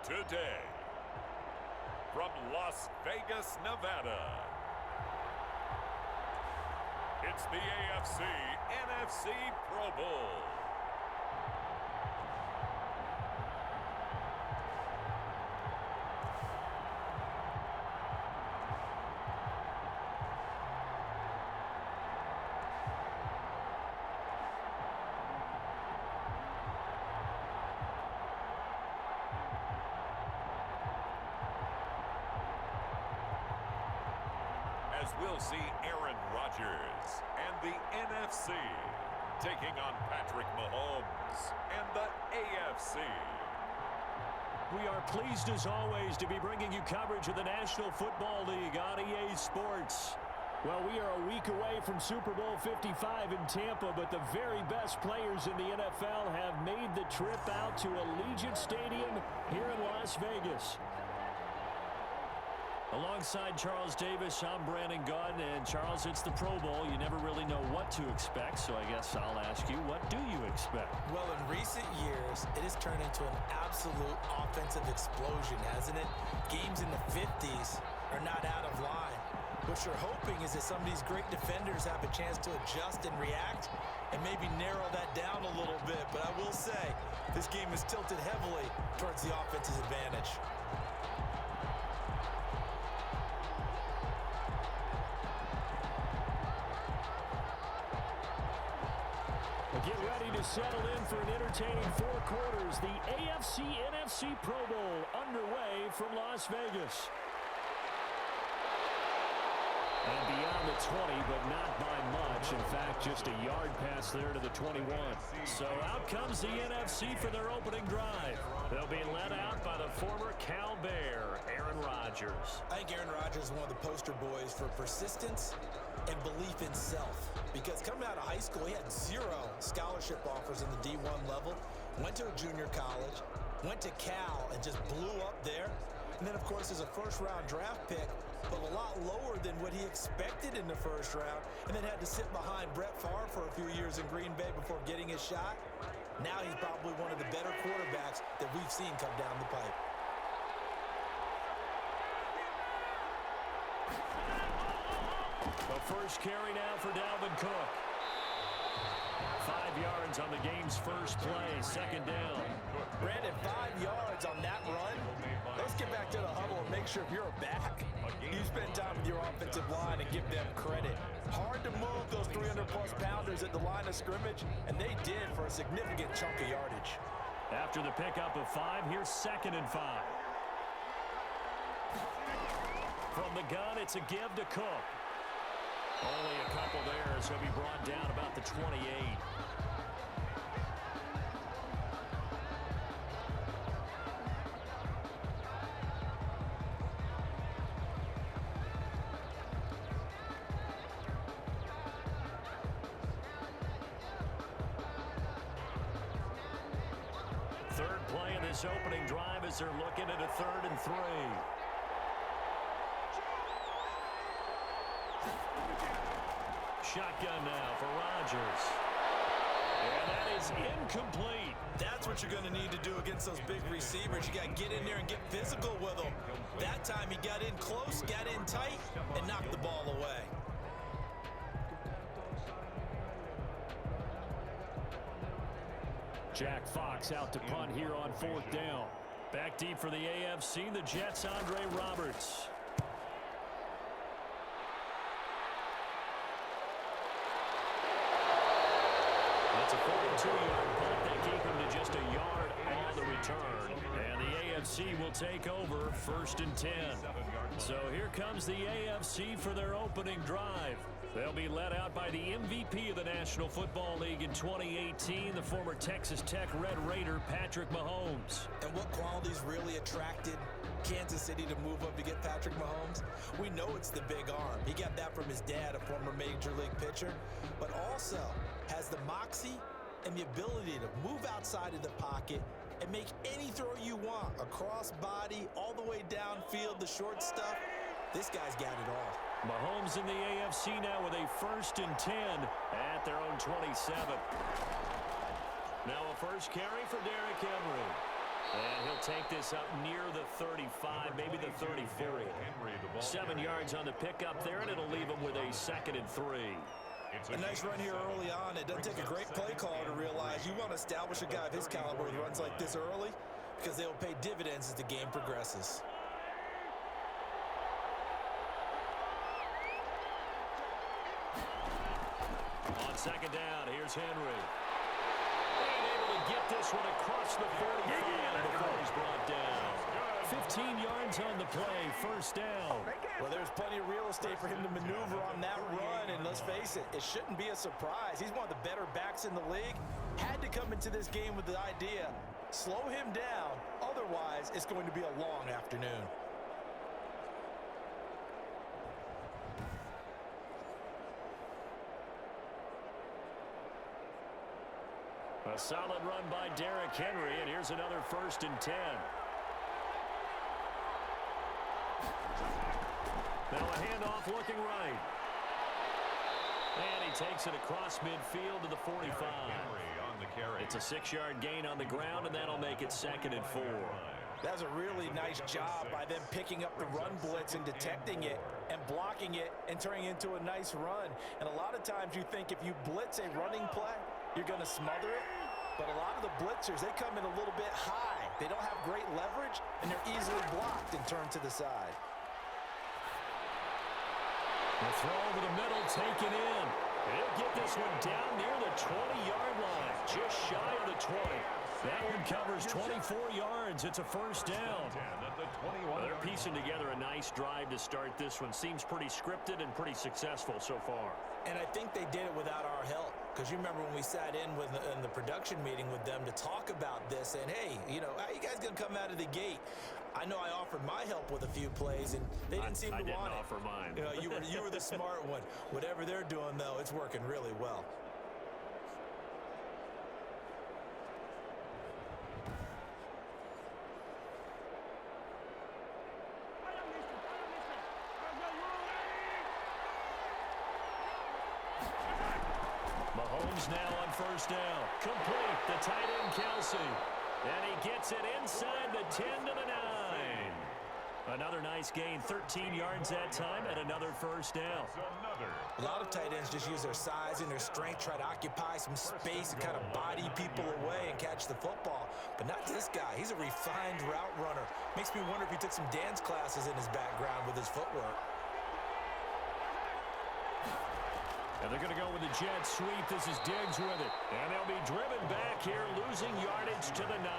today. From Las Vegas, Nevada, it's the AFC NFC Pro Bowl. As we'll see Aaron Rodgers and the NFC taking on Patrick Mahomes and the AFC. We are pleased as always to be bringing you coverage of the National Football League on EA Sports. Well, we are a week away from Super Bowl 55 in Tampa, but the very best players in the NFL have made the trip out to Allegiant Stadium here in Las Vegas. Alongside Charles Davis, I'm Brandon Gaudin, and Charles, it's the Pro Bowl. You never really know what to expect, so I guess I'll ask you, what do you expect? Well, in recent years, it has turned into an absolute offensive explosion, hasn't it? Games in the 50s are not out of line. What you're hoping is that some of these great defenders have a chance to adjust and react and maybe narrow that down a little bit. But I will say, this game is tilted heavily towards the offense's advantage. Get ready to settle in for an entertaining four quarters. The AFC-NFC Pro Bowl underway from Las Vegas. And beyond the 20, but not by much. In fact, just a yard pass there to the 21. So out comes the NFC for their opening drive. They'll be led out by the former Cal Bear, Aaron Rodgers. I think Aaron Rodgers is one of the poster boys for persistence and belief in self. Because coming out of high school, he had 0 scholarship offers in the D1 level. Went to a junior college, went to Cal, and just blew up there. And then, of course, as a first-round draft pick, but a lot lower than what he expected in the first round, and then had to sit behind Brett Favre for a few years in Green Bay before getting his shot. Now he's probably one of the better quarterbacks that we've seen come down the pipe. The first carry now for Dalvin Cook. 5 yards on the game's first play, second down. Brandon, 5 yards on that run. Let's get back to the huddle and make sure if you're back, you spend time with your offensive line and give them credit. Hard to move those 300-plus pounders at the line of scrimmage, and they did for a significant chunk of yardage. After the pickup of 5, here's 2nd and 5. From the gun, it's a give to Cook. Only a couple there as he'll be brought down about the 28. Third play of this opening drive as they're looking at a 3rd and 3. Shotgun now for Rodgers. And that is incomplete. That's what you're going to need to do against those big receivers. You got to get in there and get physical with them. That time he got in close, got in tight, and knocked the ball away. Jack Fox out to punt here on 4th down. Back deep for the AFC, the Jets' Andre Roberts. It's a 42-yard punt. They keep him to just a yard on the return. And the AFC will take over 1st and 10. So here comes the AFC for their opening drive. They'll be led out by the MVP of the National Football League in 2018, the former Texas Tech Red Raider, Patrick Mahomes. And what qualities really attracted Kansas City to move up to get Patrick Mahomes? We know it's the big arm. He got that from his dad, a former Major League pitcher, but also has the moxie and the ability to move outside of the pocket and make any throw you want, a cross body, all the way downfield, the short stuff. This guy's got it all. Mahomes in the AFC now with a 1st and 10 at their own 27. Now a first carry for Derrick Henry. And he'll take this up near the 35, maybe the 34. 7 yards on the pickup there, and it'll leave him with a 2nd and 3. A nice run here early on. It doesn't take a great play caller to realize you want to establish a guy of his caliber with runs like this early because they will pay dividends as the game progresses. On 2nd down, here's Henry. And able to get this one across the 45 before he's brought down. 15 yards on the play, 1st down. Well, there's plenty of real estate for him to maneuver on that run, and let's face it, it shouldn't be a surprise. He's one of the better backs in the league. Had to come into this game with the idea, slow him down, otherwise it's going to be a long afternoon. A solid run by Derrick Henry, and here's another 1st and 10. Now a handoff looking right. And he takes it across midfield to the 45. It's a 6-yard gain on the ground, and that'll make it 2nd and 4. That's a really nice job by them picking up the run blitz and detecting it and blocking it and turning it into a nice run. And a lot of times you think if you blitz a running play, you're going to smother it. But a lot of the blitzers, they come in a little bit high. They don't have great leverage, and they're easily blocked and turned to the side. The throw over the middle, taken in. He'll get this one down near the 20-yard line, just shy of the 20. That one covers 24 yards. It's a 1st down. They're piecing together a nice drive to start this one. Seems pretty scripted and pretty successful so far. And I think they did it without our help. Because you remember when we sat in the production meeting with them to talk about this, and hey, you know, how you guys going to come out of the gate? I know I offered my help with a few plays, and they didn't seem to want it. I didn't offer mine. You know, you were the smart one. Whatever they're doing, though, it's working really well. Mahomes now on 1st down. Complete. The tight end, Kelsey. And he gets it inside the 10 to the 9. Another nice gain, 13 yards that time, and another 1st down. A lot of tight ends just use their size and their strength, try to occupy some space and kind of body people away and catch the football. But not this guy. He's a refined route runner. Makes me wonder if he took some dance classes in his background with his footwork. And they're going to go with the jet sweep. This is Diggs with it. And they'll be driven back here, losing yardage to the 9.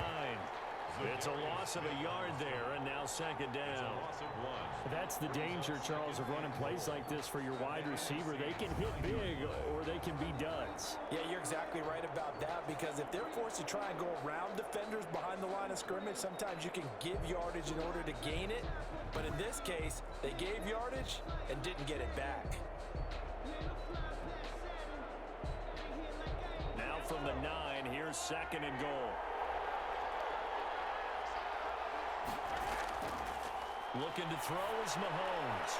It's a loss of a yard there, and now 2nd down. That's the danger, Charles, of running plays like this for your wide receiver. They can hit big, or they can be duds. Yeah, you're exactly right about that, because if they're forced to try and go around defenders behind the line of scrimmage, sometimes you can give yardage in order to gain it. But in this case, they gave yardage and didn't get it back. Now from the 9, here's 2nd and goal. Looking to throw is Mahomes.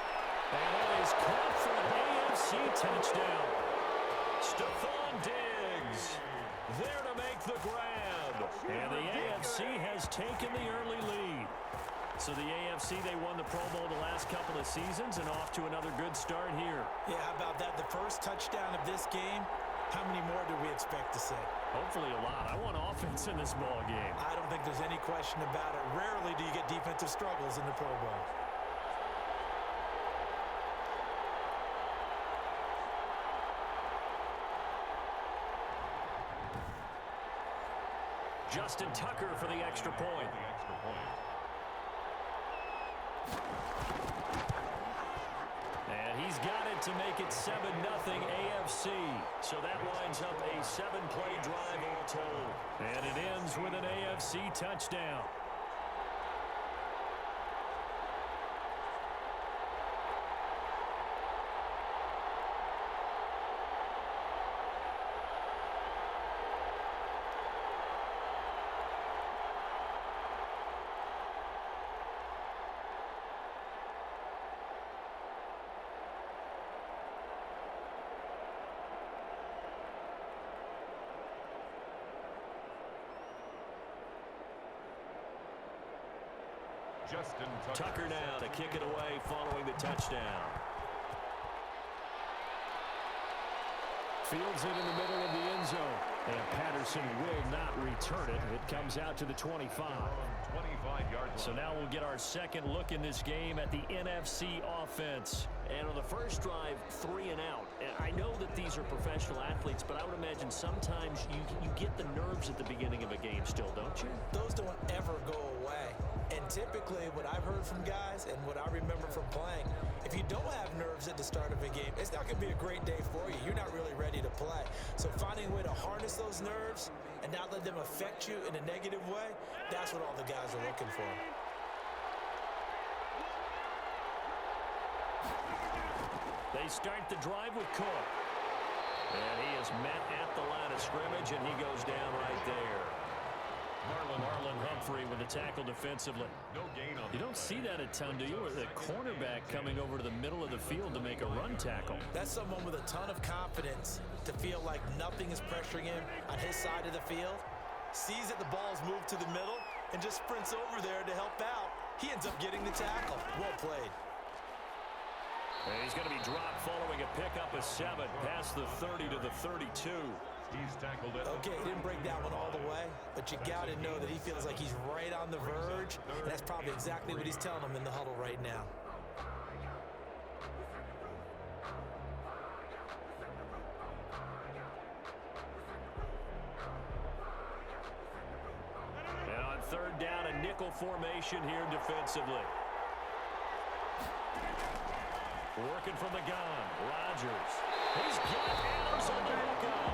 And it is caught for an AFC touchdown. Stephon Diggs there to make the grab. And the AFC has taken the early lead. So the AFC, they won the Pro Bowl the last couple of seasons and off to another good start here. Yeah, how about that? The first touchdown of this game. How many more do we expect to see? Hopefully a lot. I want offense in this ball game. I don't think there's any question about it. Rarely do you get defensive struggles in the Pro Bowl. Justin Tucker for the extra point. And he's got it to make it 7-0 AFC. So that winds up a 7-play drive all told. And it ends with an AFC touchdown. Justin Tucker now to kick it away following the touchdown. Fields it in the middle of the end zone. And Patterson will not return it. It comes out to the 25. 25-yard line. So now we'll get our second look in this game at the NFC offense. And on the first drive, 3 and out. And I know that these are professional athletes, but I would imagine sometimes you get the nerves at the beginning of a game still, don't you? Those don't ever go away. And typically, what I've heard from guys and what I remember from playing, if you don't have nerves at the start of a game, it's not going to be a great day for you. You're not really ready to play. So finding a way to harness those nerves and not let them affect you in a negative way, that's what all the guys are looking for. They start the drive with Cook. And he is met at the line of scrimmage, and he goes down right there. Marlon Humphrey with the tackle defensively. No gain on You don't see that a ton, do you? Or the cornerback coming over to the middle of the field to make a run tackle. That's someone with a ton of confidence to feel like nothing is pressuring him on his side of the field. Sees that the ball's moved to the middle and just sprints over there to help out. He ends up getting the tackle. Well played. And he's going to be dropped following a pickup of 7 past the 30 to the 32. He's tackled it. Okay, he didn't break that one all the way, but you got to know that he feels like he's right on the verge, and that's probably exactly what he's telling him in the huddle right now. And on third down, a nickel formation here defensively. Working from the gun, Rodgers. He's got Adams on the lookout.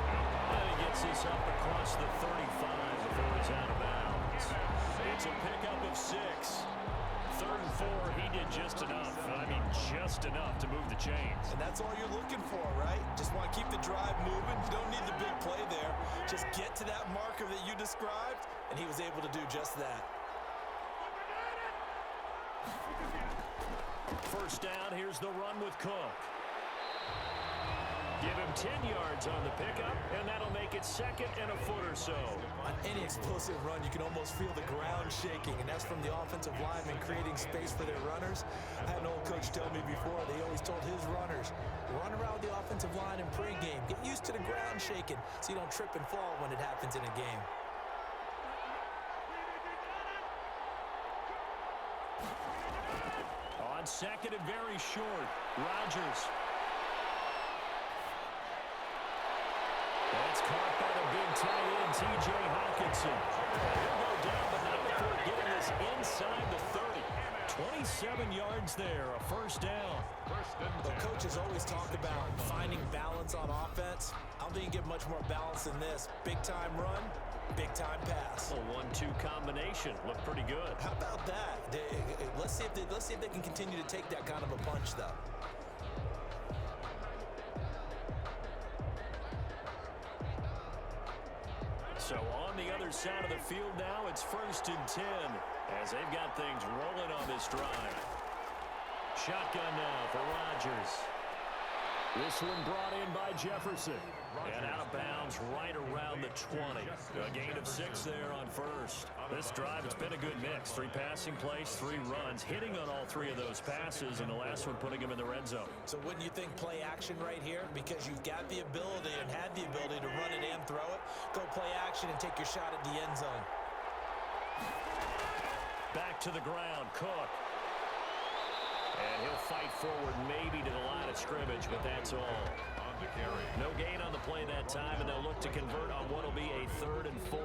And he gets this up across the 35 before he's out of bounds. It's a pickup of 6. 3rd and 4, he did just enough. I mean, just enough to move the chains. And that's all you're looking for, right? Just want to keep the drive moving. You don't need the big play there. Just get to that marker that you described, and he was able to do just that. First down, here's the run with Cook. Give him 10 yards on the pickup, and that'll make it 2nd and a foot or so. On any explosive run, you can almost feel the ground shaking, and that's from the offensive linemen creating space for their runners. I had an old coach tell me before, they always told his runners, run around the offensive line in pregame. Get used to the ground shaking so you don't trip and fall when it happens in a game. On 2nd and very short, Rodgers. That's caught by the big tight end, T.J. Hawkinson. He'll go down, but not before getting this inside the 30. 27 yards there, a first down. The coaches always talk about finding balance on offense. I don't think you get much more balance than this. Big-time run, big-time pass. A 1-2 combination. Looked pretty good. How about that? Let's see if they can continue to take that kind of a punch, though. So on the other side of the field now, it's 1st and 10 as they've got things rolling on this drive. Shotgun now for Rodgers. This one brought in by Jefferson. And out of bounds right around the 20. A gain of 6 there on first. This drive, it's been a good mix. 3 passing plays, 3 runs, hitting on all 3 of those passes, and the last one putting him in the red zone. So wouldn't you think play action right here? Because you've got the ability and had the ability to run it and throw it. Go play action and take your shot at the end zone. Back to the ground, Cook. And he'll fight forward maybe to the line of scrimmage, but that's all. No gain on the play that time, and they'll look to convert on what will be a 3rd and 4.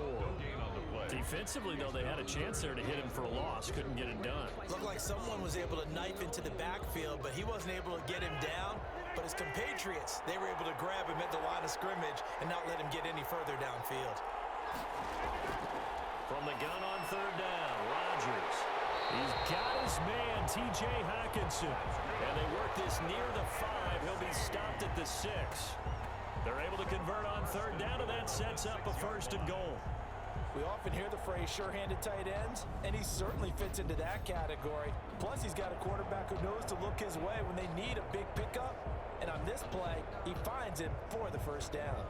Defensively, though, they had a chance there to hit him for a loss. Couldn't get it done. Looked like someone was able to knife into the backfield, but he wasn't able to get him down. But his compatriots, they were able to grab him at the line of scrimmage and not let him get any further downfield. From the gun on 3rd down, Rodgers. He's got his man, T.J. Hawkinson. And they work this near the 5. He'll be stopped at the 6. They're able to convert on 3rd down, and that sets up a 1st and goal. We often hear the phrase sure-handed tight ends, and he certainly fits into that category. Plus, he's got a quarterback who knows to look his way when they need a big pickup. And on this play, he finds him for the 1st down.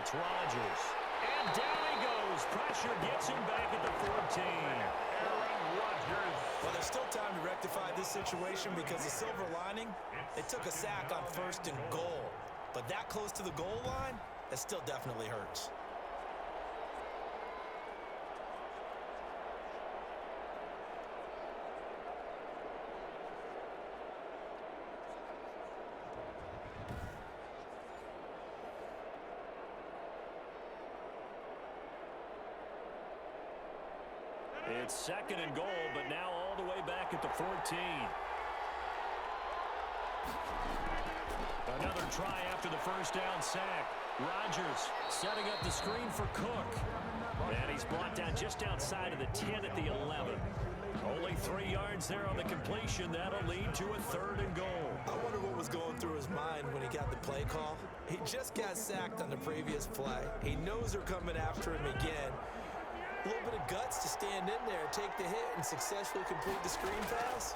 It's Rodgers. And down he goes. Pressure gets him back at the 14. Well, there's still time to rectify this situation because the silver lining, they took a sack on 1st and goal. But that close to the goal line, that still definitely hurts. It's 2nd and goal, but now all the way back at the 14. Another try after the first down sack. Rodgers setting up the screen for Cook. And he's brought down just outside of the 10 at the 11. Only 3 yards there on the completion. That'll lead to a 3rd and goal. I wonder what was going through his mind when he got the play call. He just got sacked on the previous play. He knows they're coming after him again. A little bit of guts to stand in there, take the hit, and successfully complete the screen pass.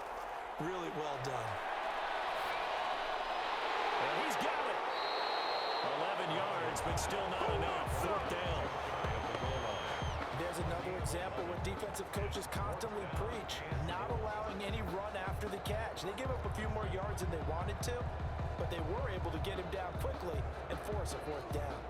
Really well done. And he's got it. 11 yards, but still not enough. 4th down. There's another example what defensive coaches constantly preach, not allowing any run after the catch. They gave up a few more yards than they wanted to, but they were able to get him down quickly and force a 4th down.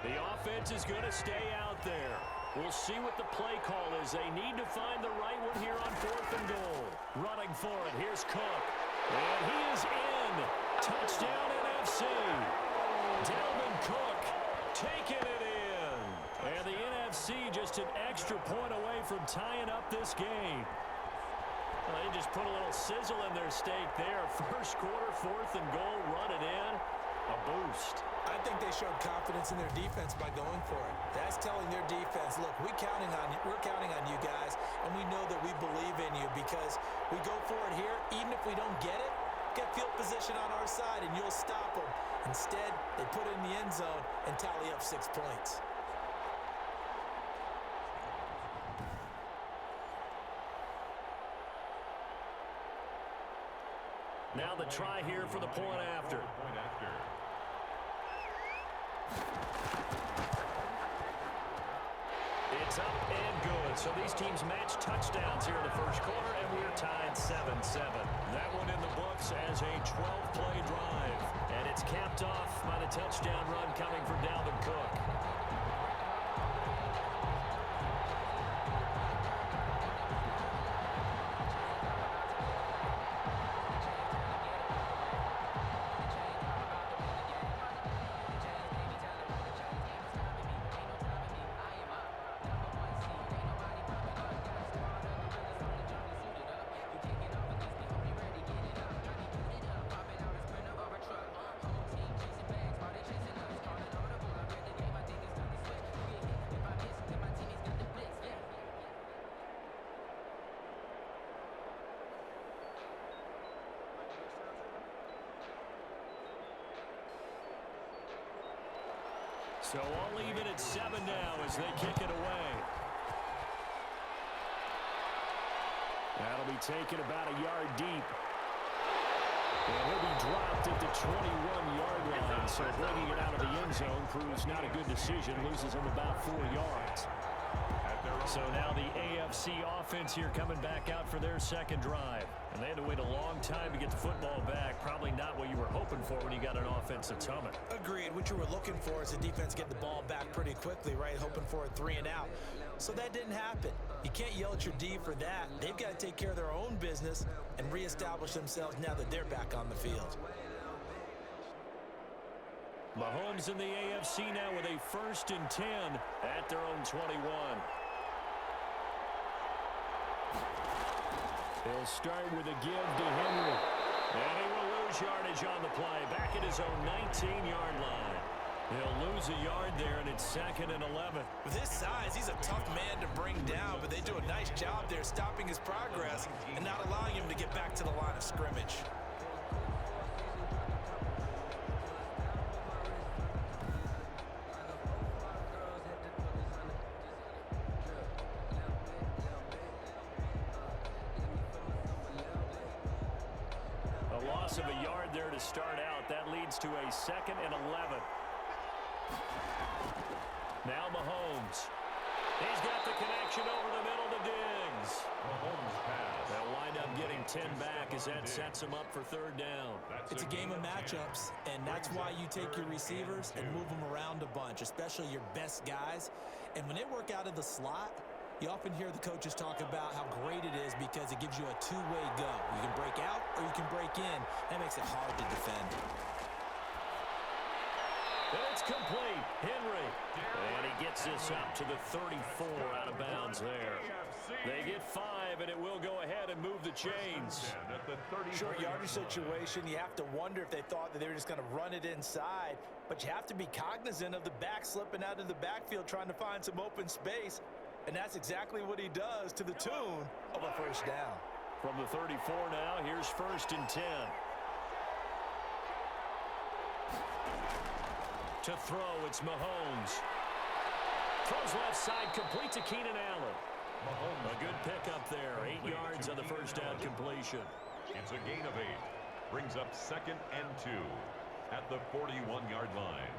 The offense is going to stay out there. We'll see what the play call is. They need to find the right one here on 4th and goal. Running for it. Here's Cook. And he is in. Touchdown NFC. Dalvin Cook taking it in. And the NFC just an extra point away from tying up this game. Well, they just put a little sizzle in their steak there. First quarter, 4th and goal, run it in. A boost. I think they showed confidence in their defense by going for it. That's telling their defense, look, we're counting on you guys, and we know that we believe in you because we go for it here. Even if we don't get it, get field position on our side, and you'll stop them. Instead, they put it in the end zone and tally up 6 points. Now the try here for the point after. It's up and good. So these teams match touchdowns here in the first quarter, and we're tied 7-7. That one in the books as a 12-play drive. And it's capped off by the touchdown run coming from Dalvin Cook. So all even at 7 now as they kick it away. That'll be taken about a yard deep. And he'll be dropped at the 21-yard line. So bringing it out of the end zone proves not a good decision. Loses him about 4 yards. So now the AFC offense here coming back out for their second drive. And they had to wait a long time to get the football back. Probably not what you were hoping for when you got an offense that's humming. Agreed. What you were looking for is the defense get the ball back pretty quickly, right? Hoping for a 3 and out. So that didn't happen. You can't yell at your D for that. They've got to take care of their own business and reestablish themselves now that they're back on the field. Mahomes in the AFC now with a 1st and 10 at their own 21. He'll start with a give to Henry. And he will lose yardage on the play. Back at his own 19-yard line. He'll lose a yard there, and it's 2nd and 11. With his size, he's a tough man to bring down, but they do a nice job there stopping his progress and not allowing him to get back to the line of scrimmage. loss of a yard there to start out. That leads to a 2nd and 11. Now Mahomes. He's got the connection over the middle to Diggs. Mahomes pass. They'll wind up getting 10 back as that sets them up for 3rd down. It's a game of matchups, and that's why you take your receivers and move them around a bunch, especially your best guys. And when they work out of the slot, you often hear the coaches talk about how great it is because it gives you a two-way go. You can break out or you can break in. That makes it hard to defend. And it's complete. Henry. And he gets this up to the 34 out of bounds there. They get 5, and it will go ahead and move the chains. Short yardage situation, you have to wonder if they thought that they were just going to run it inside. But you have to be cognizant of the back slipping out of the backfield trying to find some open space. And that's exactly what he does to the tune of a 1st down. From the 34 now, here's 1st and 10. To throw, it's Mahomes. Throws left side, complete to Keenan Allen. Mahomes. A good pickup there. 8 yards on the 1st down completion. It's a gain of 8. Brings up 2nd and 2 at the 41-yard line.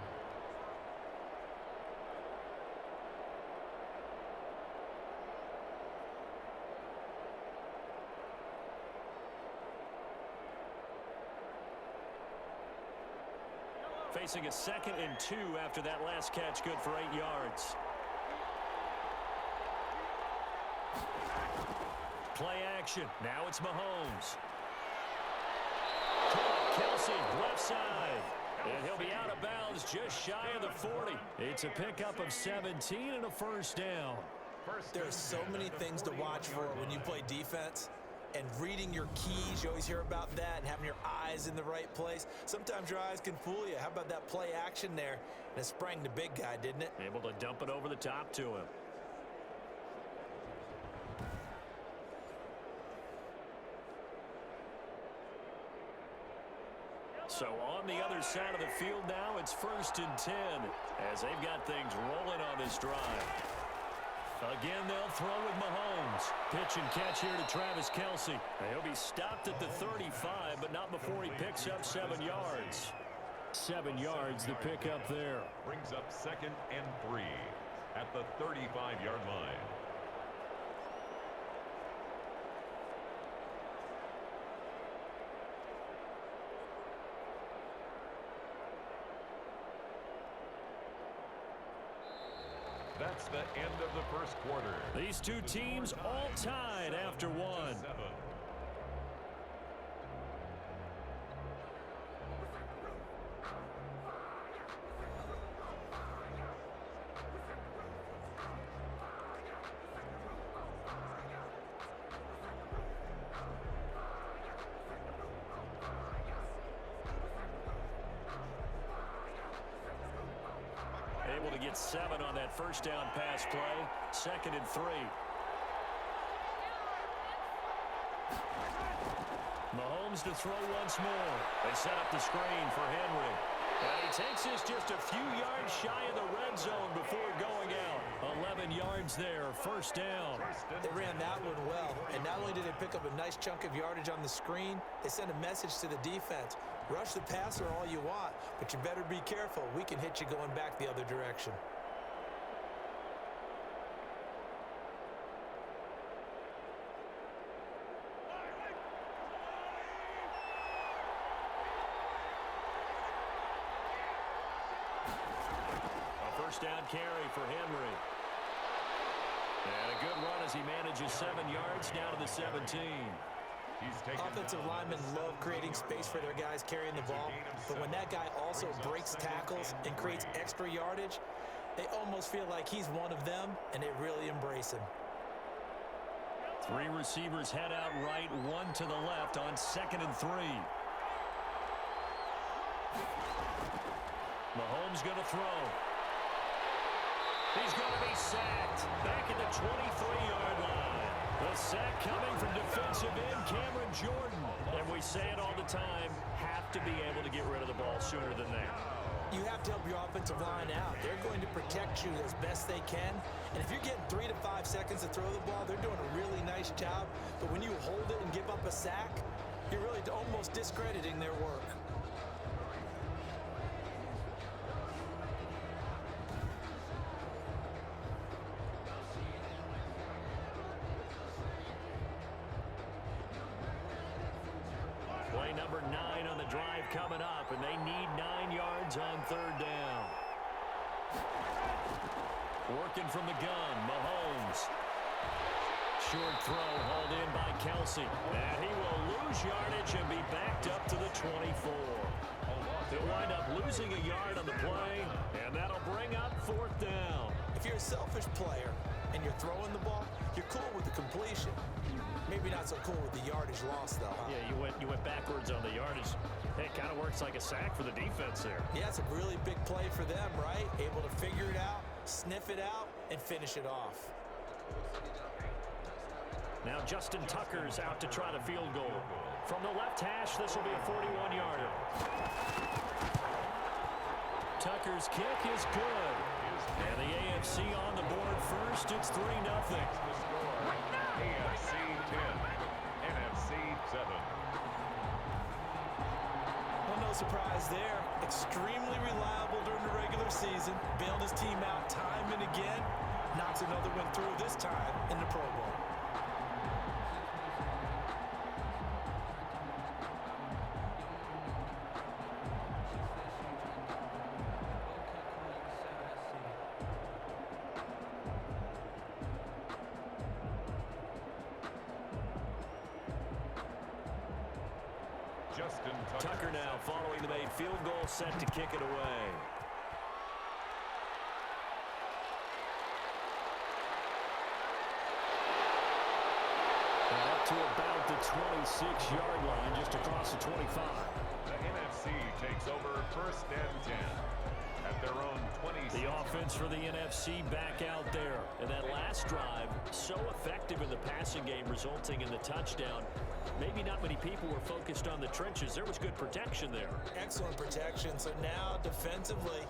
Facing a 2nd and 2 after that last catch, good for 8 yards. Play action. Now it's Mahomes. Kelsey, left side. And he'll be out of bounds just shy of the 40. It's a pickup of 17 and a 1st down. There's so many things to watch for when you play defense. And reading your keys, you always hear about that, and having your eyes in the right place. Sometimes your eyes can fool you. How about that play action there? And it sprang the big guy, didn't it? Able to dump it over the top to him. So on the other side of the field now, it's 1st and 10 as they've got things rolling on this drive. Again, they'll throw with Mahomes. Pitch and catch here to Travis Kelce. He'll be stopped at the 35, but not before he picks up 7 yards. 7 yards, the pickup there. Brings up 2nd and 3 at the 35-yard line. That's the end of the 1st quarter. These two teams all tied after 1. Able to get 7 on that 1st down pass play. 2nd and 3. Mahomes to throw once more. They set up the screen for Henry. And he takes this just a few yards shy of the red zone before going out. 11 yards there, 1st down. They ran that one well, and not only did they pick up a nice chunk of yardage on the screen, they sent a message to the defense. Rush the passer all you want, but you better be careful. We can hit you going back the other direction. A 1st down carry for Henry. And a good run as he manages 7 yards down to the 17. Offensive linemen love creating space for their guys carrying the ball, but when that guy also breaks tackles and creates extra yardage, they almost feel like he's one of them, and they really embrace him. 3 receivers head out right, 1 to the left on 2nd and 3. Mahomes going to throw. He's going to be sacked back at the 23-yard line. The sack coming from defensive end Cameron Jordan. And we say it all the time, have to be able to get rid of the ball sooner than that. You have to help your offensive line out. They're going to protect you as best they can. And if you're getting 3 to 5 seconds to throw the ball, they're doing a really nice job. But when you hold it and give up a sack, You're really almost discrediting their work. Play number 9 on the drive coming up, and they need 9 yards on third down. Working from the gun, Mahomes. Short throw hauled in by Kelsey. And he will lose yardage and be backed up to the 24. He'll wind up losing a yard on the play, and that'll bring up fourth down. If you're a selfish player and you're throwing the ball, you're cool with the completion. Maybe not so cool with the yardage loss, though, huh? Yeah, you went backwards on the yardage. Hey, it kind of works like a sack for the defense there. Yeah, it's a really big play for them, right? Able to figure it out, sniff it out, and finish it off. Now Justin Tucker's out to try the field goal. From the left hash, this will be a 41-yarder. Tucker's kick is good. And the AFC on the board first. It's 3-0. AFC 10, NFC 7. Well, no surprise there. Extremely reliable during the regular season. Bailed his team out time and again. Knocks another one through this time in the Pro Bowl. Tucker now following the made field goal, set to kick it away. And up to about the 26-yard line, just across the 25. The NFC takes over first and 10 at their own 26. The offense for the NFC back out there. And that last drive, so effective in the passing game, resulting in the touchdown. Maybe not many people were focused on the trenches. There was good protection there. Excellent protection. So now defensively,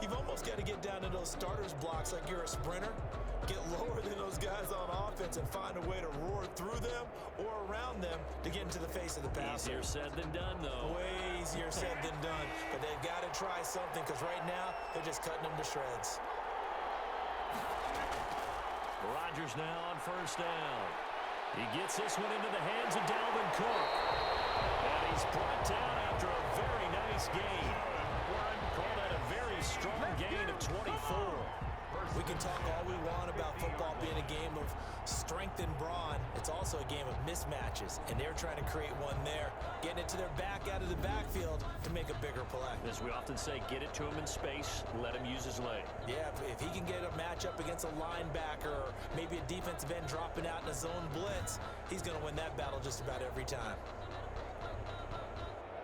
you've almost got to get down to those starters blocks like you're a sprinter. Get lower than those guys on offense and find a way to roar through them or around them to get into the face of the passer. Easier said than done, though. Way easier said than done. But they've got to try something because right now they're just cutting them to shreds. Rodgers now on first down. He gets this one into the hands of Dalvin Cook. And he's brought down after a very nice gain. Call that a very strong gain of 24. We can talk all we want about football being a game of strength and brawn. It's also a game of mismatches, and they're trying to create one there, getting it to their back out of the backfield to make a bigger play. As we often say, get it to him in space, let him use his leg. Yeah, if he can get a matchup against a linebacker or maybe a defensive end dropping out in a zone blitz, he's going to win that battle just about every time.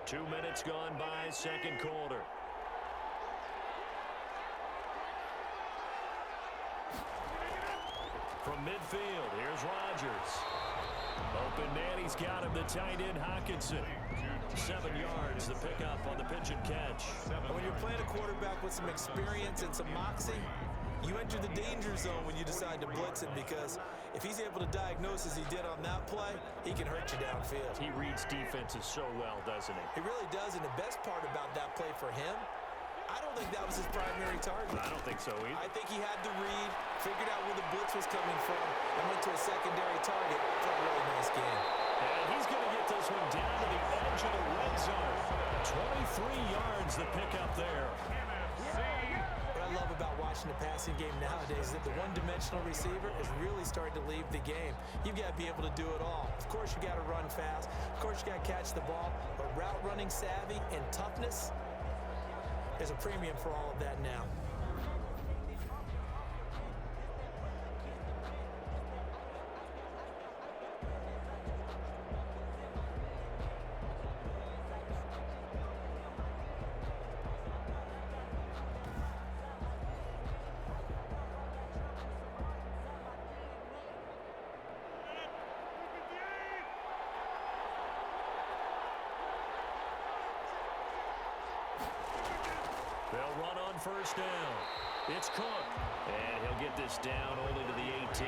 2 minutes gone by, second quarter. From midfield, here's Rodgers. Open man, he's got him, the tight end Hockenson. 7 yards, the pickup on the pitch and catch. When you're playing a quarterback with some experience and some moxie, you enter the danger zone when you decide to blitz him, because if he's able to diagnose as he did on that play, he can hurt you downfield. He reads defenses so well, doesn't he? He really does, and the best part about that play for him, I don't think that was his primary target. I don't think so either. I think he had to read, figured out where the blitz was coming from, and went to a secondary target for a really nice game. And he's going to get this one down to the edge of the red zone. 23 yards the pickup there. What I love about watching the passing game nowadays is that the one-dimensional receiver is really starting to leave the game. You've got to be able to do it all. Of course, you got to run fast. Of course, you got to catch the ball. But route running savvy and toughness, there's a premium for all of that now. They'll run on first down. It's Cook. And he'll get this down only to the 18.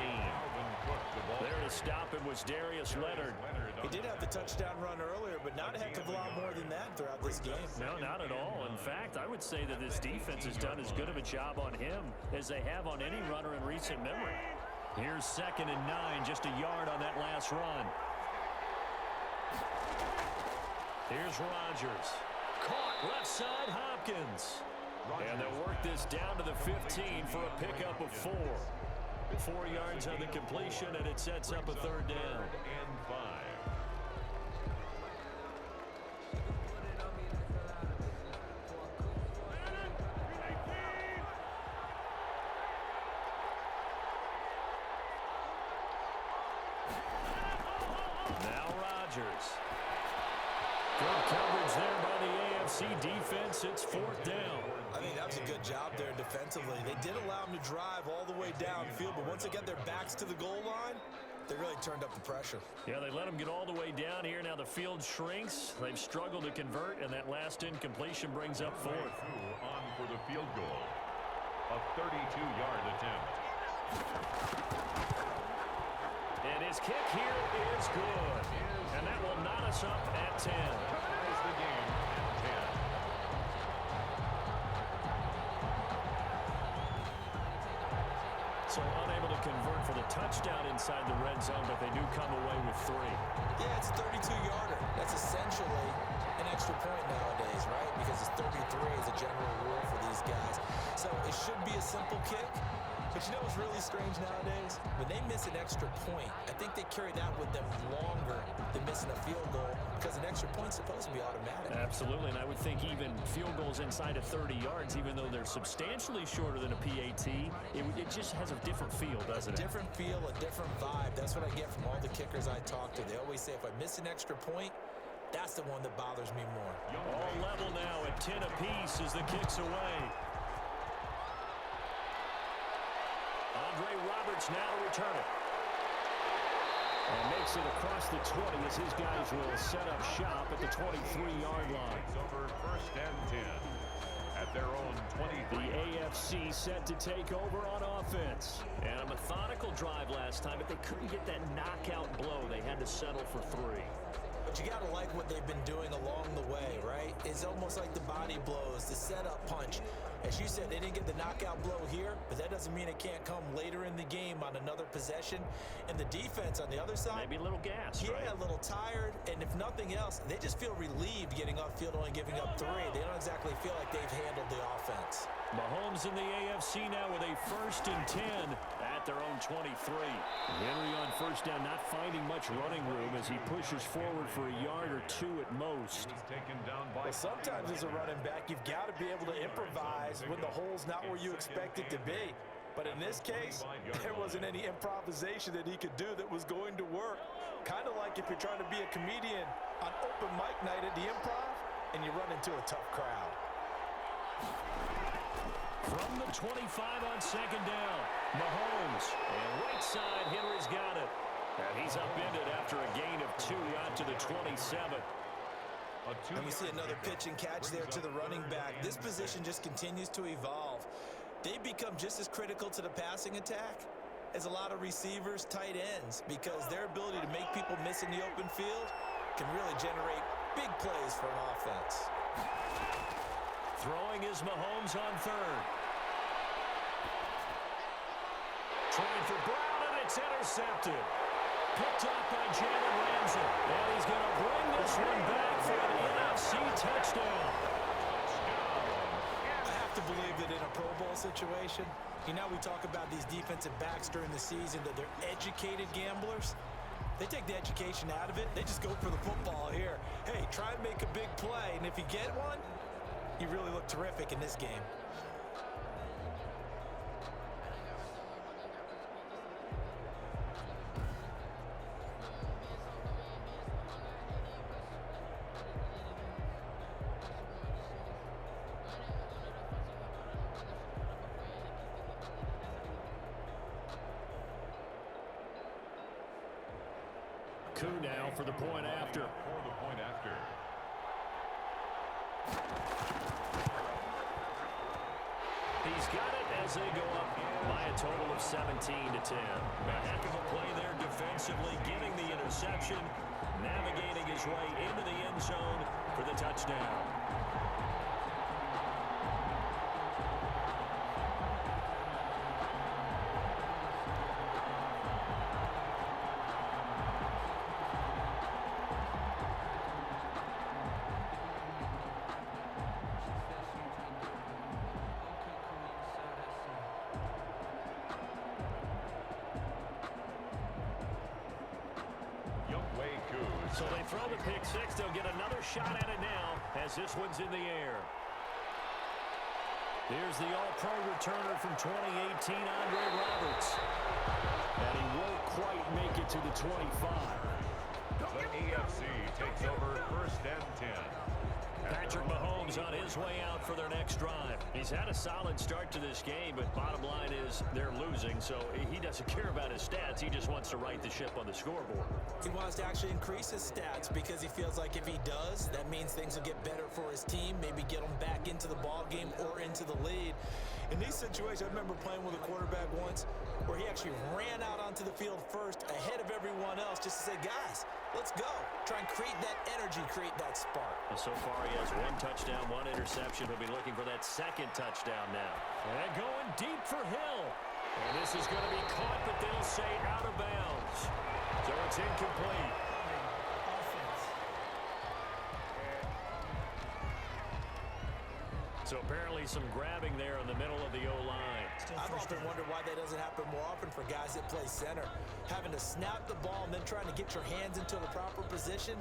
There to stop him was Darius Leonard. He did have the touchdown run earlier, but not a heck of a lot more than that throughout this game. No, not at all. In fact, I would say that this defense has done as good of a job on him as they have on any runner in recent memory. Here's 2nd and 9, just a yard on that last run. Here's Rodgers. Caught left side, Hopkins. And they'll work this down to the 15 for a pickup of 4. 4 yards on the completion, and it sets up a 3rd down. And 5. Now Rodgers. Good coverage there by the AFC defense. It's 4th down. I think that was a good job there defensively. They did allow them to drive all the way downfield, but once they got their backs to the goal line, they really turned up the pressure. Yeah, they let them get all the way down here. Now the field shrinks. They've struggled to convert, and that last incompletion brings up 4th. On for the field goal. A 32-yard attempt. And his kick here is good. And that will knot us up at 10. Ties the game at 10. So unable to convert for the touchdown inside the red zone, but they do come away with 3. Yeah, it's a 32-yarder. That's essentially an extra point nowadays, right? Because it's 33 as a general rule for these guys. So it should be a simple kick. But you know what's really strange nowadays? When they miss an extra point, I think they carry that with them longer than missing a field goal because an extra point's supposed to be automatic. Absolutely, and I would think even field goals inside of 30 yards, even though they're substantially shorter than a PAT, it just has a different feel, doesn't it? A different feel, a different vibe. That's what I get from all the kickers I talk to. They always say if I miss an extra point, that's the one that bothers me more. All level now at 10 apiece as the kick's away. Andre Roberts now to return it. And makes it across the 20 as his guys will set up shop at the 23-yard line. It's over 1st and 10 at their own 23. The AFC set to take over on offense. And a methodical drive last time, but they couldn't get that knockout blow. They had to settle for 3. But you got to like what they've been doing along the way, right? It's almost like the body blows, the setup punch. As you said, they didn't get the knockout blow here, but that doesn't mean it can't come later in the game on another possession. And the defense on the other side, maybe a little gas, yeah, right? A little tired. And if nothing else, they just feel relieved getting upfield only giving up 3. They don't exactly feel like they've handled the offense. Mahomes in the AFC now with a 1st and 10 at their own 23. Henry on 1st down, not finding much running room as he pushes forward for a yard or 2 at most. Taken down by Sometimes as a running back, you've got to be able to improvise when the hole's not where you expect it to be. But in this case, there wasn't any improvisation that he could do that was going to work. Kind of like if you're trying to be a comedian on open mic night at the Improv and you run into a tough crowd. From the 25 on 2nd down, Mahomes. And right side, Henry's got it. And he's upended after a gain of 2 out to the 27. And we see another pitch and catch there to the running back. This position just continues to evolve. They become just as critical to the passing attack as a lot of receivers, tight ends, because their ability to make people miss in the open field can really generate big plays for an offense. Throwing is Mahomes on 3rd. Trying for Brown, and it's intercepted. Picked up by Jalen Ramsey. And he's going to bring this one back for an NFC touchdown. I have to believe that in a Pro Bowl situation, you know, we talk about these defensive backs during the season, that they're educated gamblers. They take the education out of it. They just go for the football here. Hey, try and make a big play, and if you get one, you really look terrific in this game. Coup now for the point after. He's got it as they go up by a total of 17-10. A heck of a play there defensively, getting the interception, navigating his way into the end zone for the touchdown. So they throw the pick six. They'll get another shot at it now as this one's in the air. Here's the all-pro returner from 2018, Andre Roberts. And he won't quite make it to the 25. The AFC takes over 1st and 10. Patrick Mahomes on his way out for their next drive. He's had a solid start to this game, but bottom line is they're losing, so he doesn't care about his stats. He just wants to right the ship on the scoreboard. He wants to actually increase his stats because he feels like if he does, that means things will get better for his team, maybe get them back into the ball game or into the lead. In these situations, I remember playing with a quarterback once where he actually ran out onto the field first ahead of everyone else just to say, guys, let's go. Try and create that energy, create that spark. Well, so far he has 1 touchdown, 1 interception. He'll be looking for that 2nd touchdown now. And going deep for Hill. And this is going to be caught, but they'll say out of bounds. So it's incomplete. So apparently some grabbing there in the middle of the O-line. I've often wondered why that doesn't happen more often for guys that play center. Having to snap the ball and then trying to get your hands into the proper position,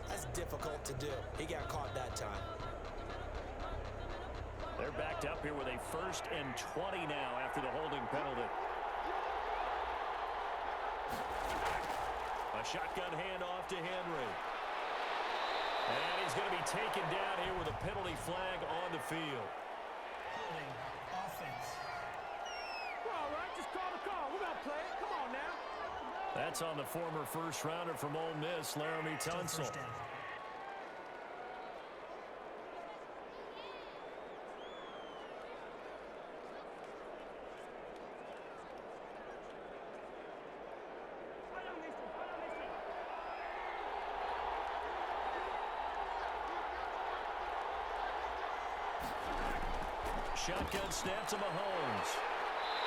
that's difficult to do. He got caught that time. They're backed up here with a 1st and 20 now after the holding penalty. A shotgun handoff to Henry. And he's going to be taken down here with a penalty flag on the field. Holding offense. Well, all right, just call the call. We're going to play it. Come on now. That's on the former first-rounder from Ole Miss, Laramie Tunsil. Shotgun snap to Mahomes.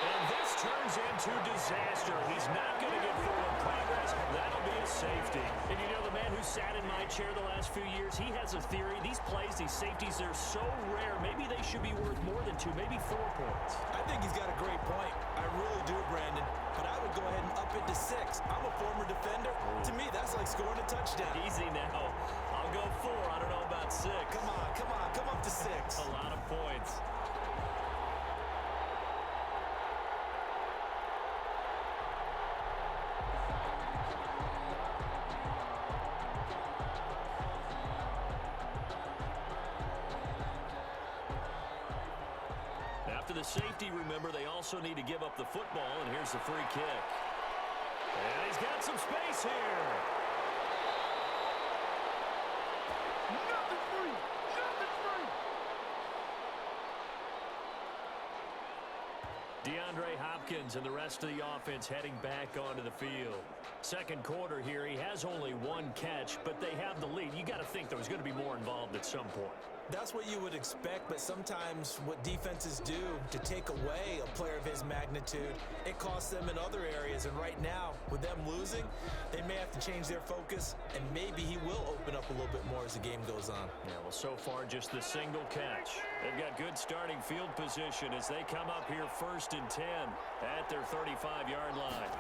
And this turns into disaster. He's not going to get forward progress. That'll be a safety. And you know, the man who sat in my chair the last few years, he has a theory. These plays, these safeties, they're so rare. Maybe they should be worth more than 2, maybe 4 points. I think he's got a great point. I really do, Brandon. But I would go ahead and up it to 6. I'm a former defender. To me, that's like scoring a touchdown. Easy now. I'll go 4. I don't know about 6. Come on, come on. Come up to 6. A lot of points. After the safety, remember, they also need to give up the football, and here's the free kick. And he's got some space here. Nothing free. Nothing free. DeAndre Hopkins and the rest of the offense heading back onto the field. Second quarter here, he has only 1 catch, but they have the lead. You got to think there was going to be more involved at some point. That's what you would expect, but sometimes what defenses do to take away a player of his magnitude, it costs them in other areas. And right now, with them losing, they may have to change their focus, and maybe he will open up a little bit more as the game goes on. Yeah, well, so far, just the single catch. They've got good starting field position as they come up here 1st and 10 at their 35-yard line.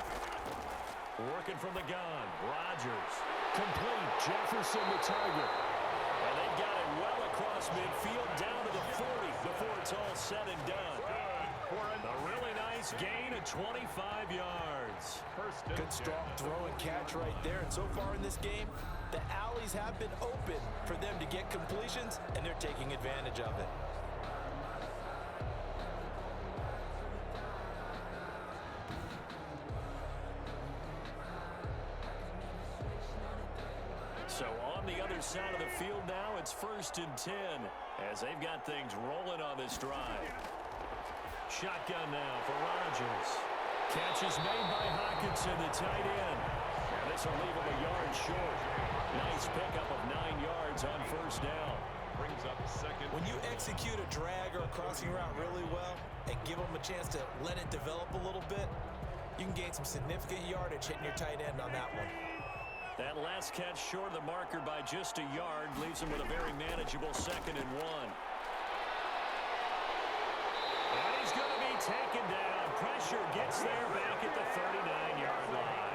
Working from the gun, Rodgers. Complete. Jefferson the target. And they've got it well across midfield down to the 40 before it's all said and done. A really nice gain of 25 yards. Good strong throw and catch right there. And so far in this game, the alleys have been open for them to get completions, and they're taking advantage of it. So on the other side of the field now, it's 1st and 10 as they've got things rolling on this drive. Shotgun now for Rodgers. Rogers. Catch is made by Hockenson, the tight end. And this will leave him a yard short. Nice pickup of 9 yards on first down. Brings up second. When you execute a drag or a crossing route really well and give them a chance to let it develop a little bit, you can gain some significant yardage hitting your tight end on that one. That last catch short of the marker by just a yard leaves him with a very manageable 2nd and 1. And he's going to be taken down. Pressure gets there back at the 39-yard line.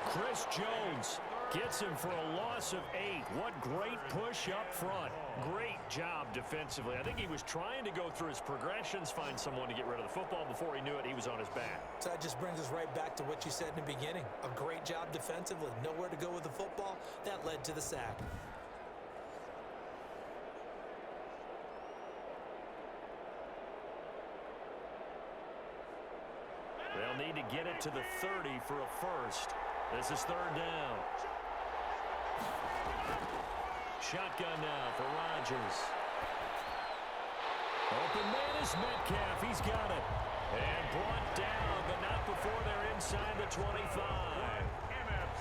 Chris Jones gets him for a loss of 8. What great push up front. Great job defensively. I think he was trying to go through his progressions, find someone to get rid of the football. Before he knew it, he was on his back. So that just brings us right back to what you said in the beginning. A great job defensively. Nowhere to go with the football. That led to the sack. They'll need to get it to the 30 for a first. This is 3rd down. Shotgun now for Rodgers. Open man is Metcalf. He's got it. And brought down, but not before they're inside the 25.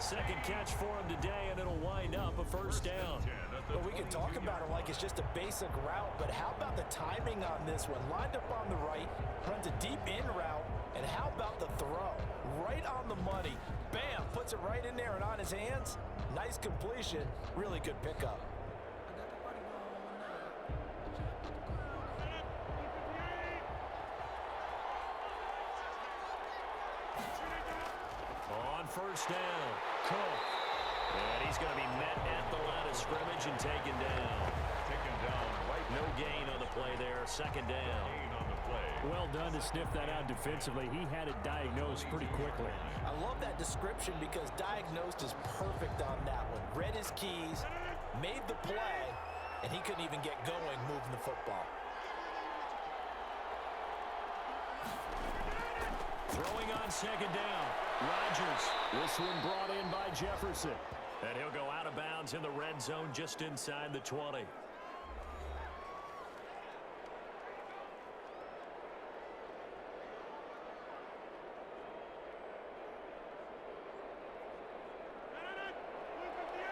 Second catch for him today, and it'll wind up a first down. Well, we can talk about it like it's just a basic route, but how about the timing on this one? Lined up on the right, runs a deep in route, and how about the throw? Right on the money. Bam! Puts it right in there and on his hands. Nice completion. Really good pickup. On first down, Cook. And he's going to be met at the line of scrimmage and taken down. Taken down right. No gain on the play there. 2nd down. Gain on the play. Well done to sniff that out defensively. He had it diagnosed pretty quickly. I love that description because diagnosed is perfect on that one. Read his keys, made the play, and he couldn't even get going moving the football. Throwing on 2nd down. Rodgers. This one brought in by Jefferson. And he'll go out of bounds in the red zone just inside the 20.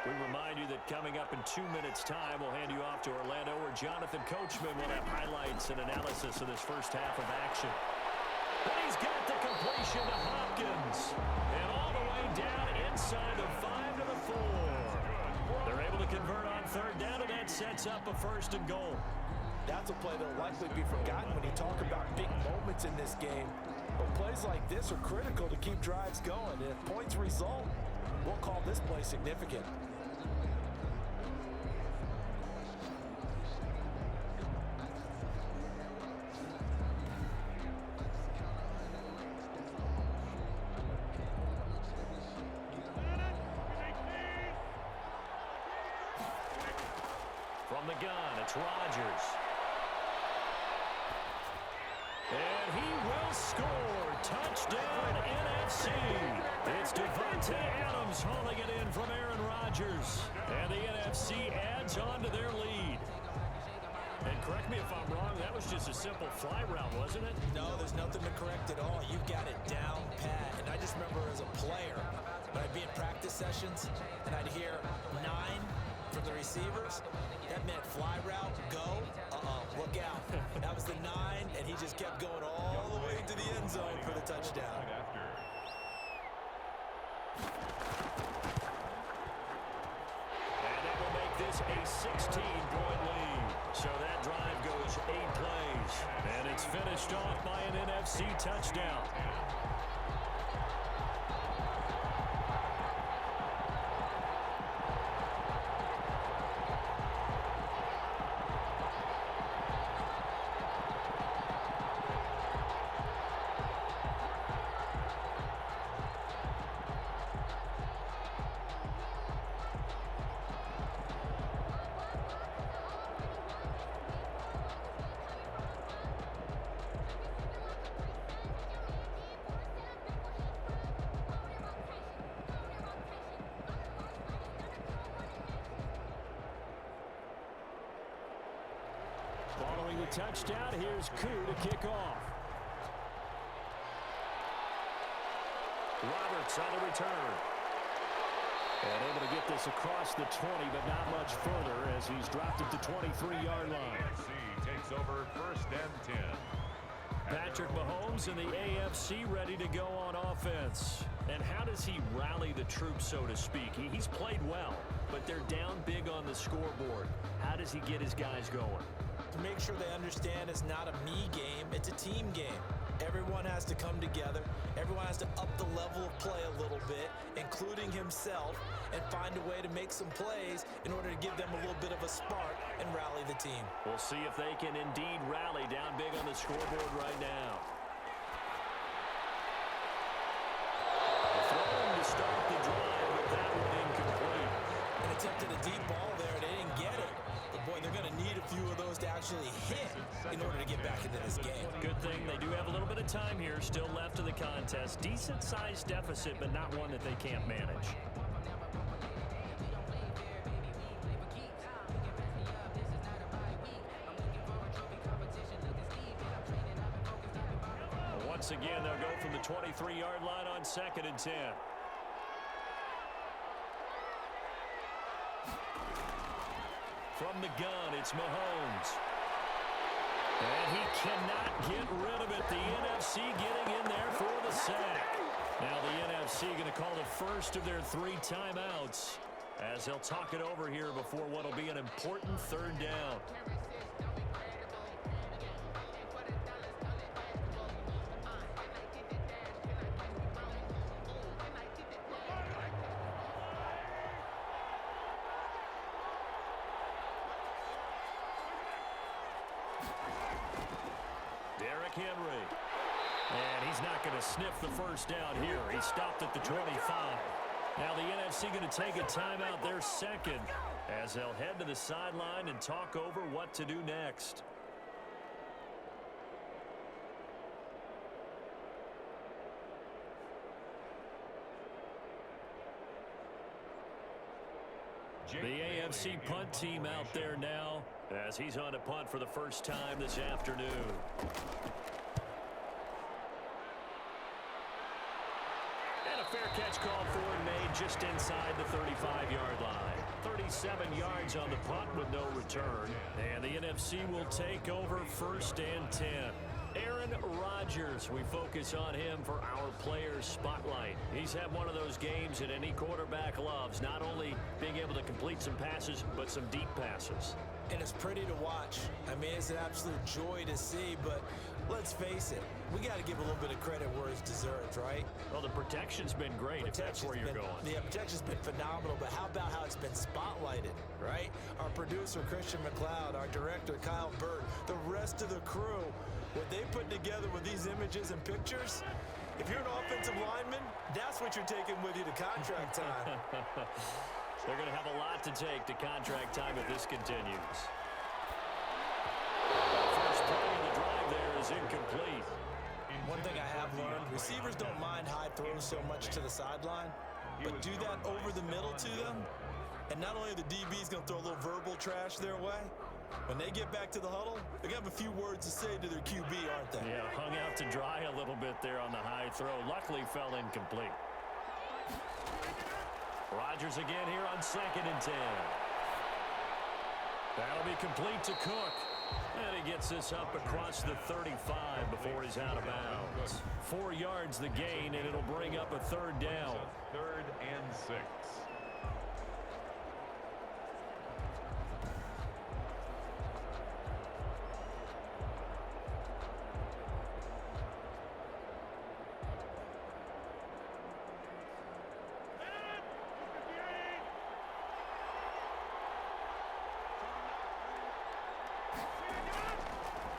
We remind you that coming up in 2 minutes' time, we'll hand you off to Orlando, where Jonathan Coachman will have highlights and analysis of this first half of action. And he's got the completion to Hopkins. And all the way down inside the 5 to the 4. They're able to convert on 3rd down, and that sets up a 1st and goal. That's a play that'll likely be forgotten when you talk about big moments in this game. But plays like this are critical to keep drives going. And if points result, we'll call this play significant. From the gun, it's Rodgers. And he will score. Touchdown, NFC. It's Devontae Adams hauling it in from Aaron Rodgers. And the NFC adds on to their lead. And correct me if I'm wrong, that was just a simple fly route, wasn't it? No, there's nothing to correct at all. You've got it down pat. And I just remember as a player, when I'd be in practice sessions, and I'd hear 9 from the receivers, that meant fly route, go, look out. That was the 9, and he just kept going all the way to the end zone for the touchdown. And that will make this a 16-point lead. So that drive goes 8 plays. And it's finished off by an NFC touchdown. Following the touchdown, here's Koo to kick off. Roberts on the return. And able to get this across the 20, but not much further as he's dropped it to 23-yard line. AFC takes over 1st and 10. Patrick Mahomes and the AFC ready to go on offense. And how does he rally the troops, so to speak? He's played well, but they're down big on the scoreboard. How does he get his guys going? To make sure they understand it's not a me game, it's a team game. Everyone has to come together. Everyone has to up the level of play a little bit, including himself, and find a way to make some plays in order to give them a little bit of a spark and rally the team. We'll see if they can indeed rally down big on the scoreboard right now. Throwing to start the drive, but that one incomplete. An attempted a deep ball there. They didn't get it. But, boy, they're going to need a few of those to actually hit in order to get back into this game. Good thing they do have a little bit of time here still left in the contest. Decent-sized deficit, but not one that they can't manage. Once again, they'll go from the 23-yard line on 2nd and 10. From the gun, it's Mahomes. And he cannot get rid of it. The NFC getting in there for the sack. Now the NFC going to call the first of their 3 timeouts as they'll talk it over here before what will be an important 3rd down. Henry. And he's not going to sniff the first down here. He stopped at the 25. Now the NFC going to take a timeout, their 2nd, as they'll head to the sideline and talk over what to do next. The AFC punt team out there now as he's on a punt for the first time this afternoon. And a fair catch called for and made just inside the 35-yard line. 37 yards on the punt with no return. And the NFC will take over 1st and 10. Aaron Rodgers, we focus on him for our players spotlight. He's had one of those games that any quarterback loves, not only being able to complete some passes, but some deep passes. And it's pretty to watch. I mean, it's an absolute joy to see, but let's face it, we got to give a little bit of credit where it's deserved, right? Well, the protection's been great, if that's where you're going. The protection's been phenomenal, but how about how it's been spotlighted, right? Our producer, Christian McLeod, our director, Kyle Burt, the rest of the crew, what they put together with these images and pictures, if you're an offensive lineman, that's what you're taking with you to contract time. They're going to have a lot to take to contract time if this continues. First play of the drive there is incomplete. One thing I have learned, receivers don't mind high throws so much to the sideline, but do that over the middle to them, and not only are the DBs going to throw a little verbal trash their way, when they get back to the huddle, they're going to have a few words to say to their QB, aren't they? Yeah, hung out to dry a little bit there on the high throw. Luckily fell incomplete. Rodgers again here on 2nd and 10. That'll be complete to Cook. And he gets this up across the 35 before he's out of bounds. 4 yards the gain, and it'll bring up a 3rd down. 3rd and 6.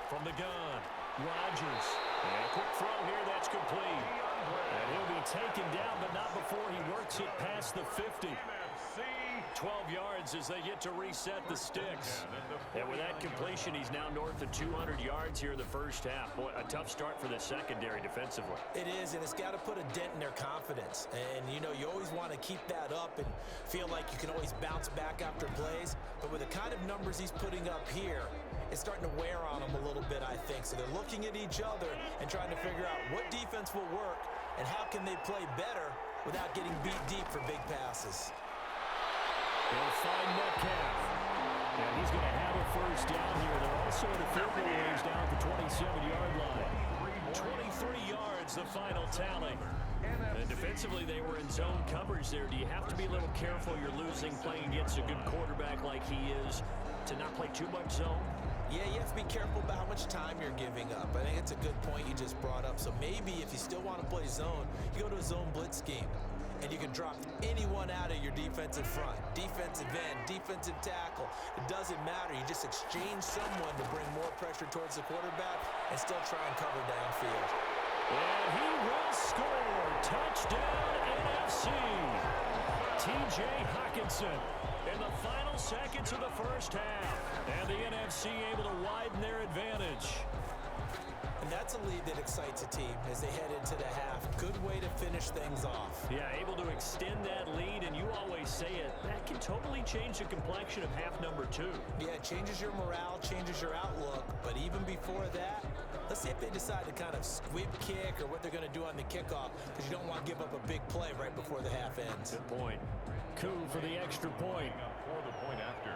From the gun, Rodgers. And a quick throw here, that's complete. And he'll be taken down, but not before he works it past the 50. 12 yards as they get to reset the sticks. And with that completion, he's now north of 200 yards here in the first half. Boy, a tough start for the secondary defensively. It is, and it's got to put a dent in their confidence. And, you know, you always want to keep that up and feel like you can always bounce back after plays. But with the kind of numbers he's putting up here, it's starting to wear on them a little bit, I think. So they're looking at each other and trying to figure out what defense will work And how can they play better without getting beat deep for big passes? They'll find Metcalf. And he's going to have a first down here. They're also at a field goal range down at the 27-yard line. 23 yards, the final tally. And defensively, they were in zone coverage there. Do you have to be a little careful? You're losing playing against a good quarterback like he is to not play too much zone? Yeah, you have to be careful about how much time you're giving up. I think it's a good point you just brought up. So maybe if you still want to play zone, you go to a zone blitz scheme. And you can drop anyone out of your defensive front. Defensive end, defensive tackle. It doesn't matter. You just exchange someone to bring more pressure towards the quarterback and still try and cover downfield. And he will score. Touchdown, NFC. T.J. Hockenson in the final seconds of the first half. And the NFC able to widen their advantage. And that's a lead that excites a team as they head into the half. Good way to finish things off. Yeah, able to extend that lead, and you always say it, that can totally change the complexion of half number 2. Yeah, it changes your morale, changes your outlook. But even before that, let's see if they decide to kind of squib kick or what they're going to do on the kickoff, because you don't want to give up a big play right before the half ends. Good point. Coup for the extra point. For the point after.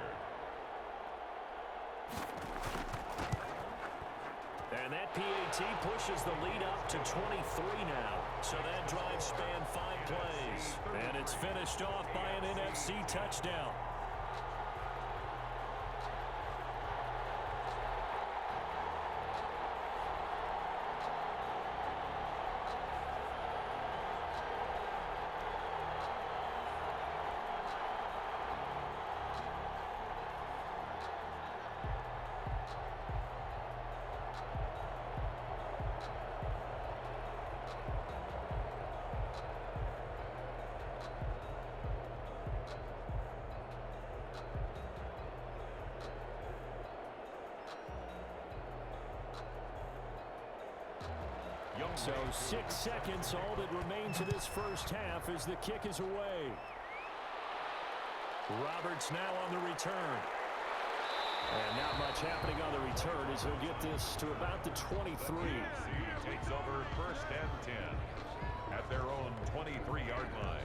And that PAT pushes the lead up to 23 now. So that drive spanned 5 plays. And it's finished off by an NFC touchdown. So 6 seconds, all that remains of this first half as the kick is away. Roberts now on the return. And not much happening on the return as he'll get this to about the 23. AFC takes over first and 10 at their own 23-yard line.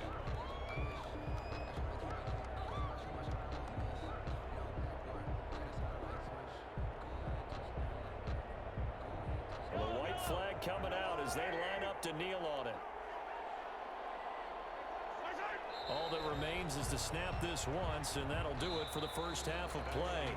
Well, the white flag coming out as they line up to kneel on it. All that remains is to snap this once, and that'll do it for the first half of play.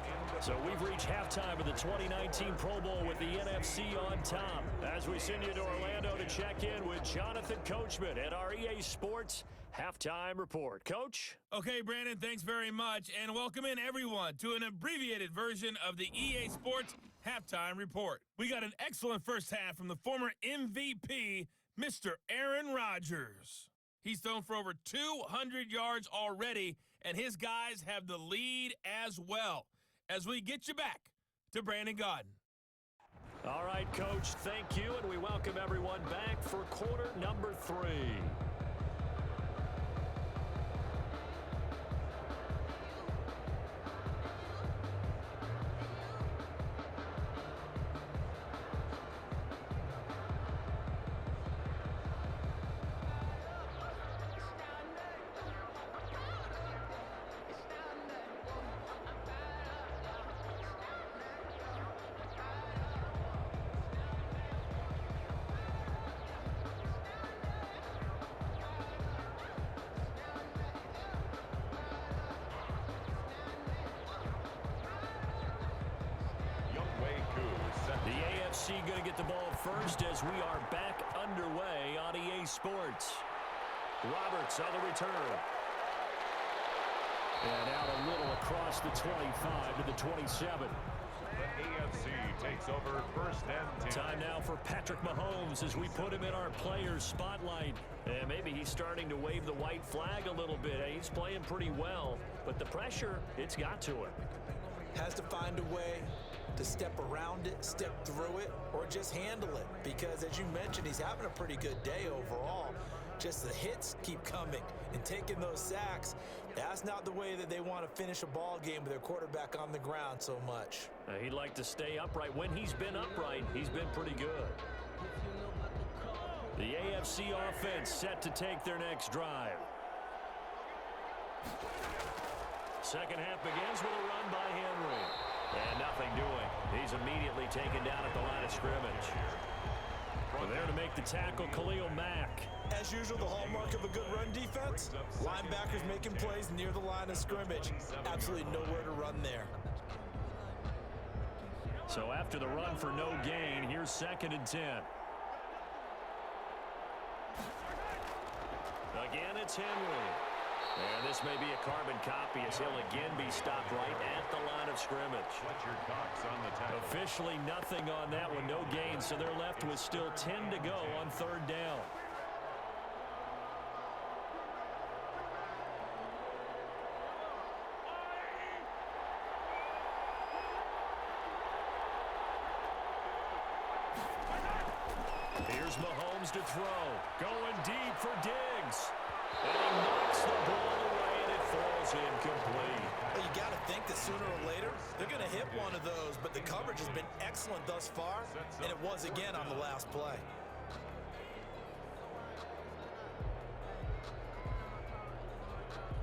So we've reached halftime of the 2019 Pro Bowl with the NFC on top. As we send you to Orlando to check in with Jonathan Coachman at our EA Sports Halftime Report. Coach? Okay, Brandon, thanks very much, and welcome in everyone to an abbreviated version of the EA Sports Halftime Report. We got an excellent first half from the former MVP, Mr. Aaron Rodgers. He's thrown for over 200 yards already, and his guys have the lead as well. As we get you back to Brandon Gaudin. All right, Coach, thank you, and we welcome everyone back for quarter number 3. Going to get the ball first as we are back underway on EA Sports. Roberts on the return. And out a little across the 25 to the 27. The AFC takes over first and 10. Time now for Patrick Mahomes as we put him in our players spotlight. And maybe he's starting to wave the white flag a little bit. He's playing pretty well, but the pressure, it's got to him. Has to find a way to step around it, step through it, or just handle it. Because as you mentioned, he's having a pretty good day overall. Just the hits keep coming and taking those sacks. That's not the way that they want to finish a ball game with their quarterback on the ground so much. He'd like to stay upright. When he's been upright, he's been pretty good. The AFC offense set to take their next drive. Second half begins with a run by Henry. And nothing doing. He's immediately taken down at the line of scrimmage. Well, there to make the tackle, Khalil Mack. As usual, the hallmark of a good run defense, linebackers making plays near the line of scrimmage. Absolutely nowhere to run there. So after the run for no gain, here's 2nd and 10. Again, it's Henry. And this may be a carbon copy as he'll again be stopped right at the line of scrimmage. What's your thoughts on the tackle? Officially nothing on that one, no gain, so they're left with still 10 to go on 3rd down. Here's Mahomes to throw. Going deep for Diggs. And he knocks the ball away, and it falls incomplete. Well, you got to think that sooner or later, they're going to hit one of those, but the coverage has been excellent thus far, and it was again on the last play.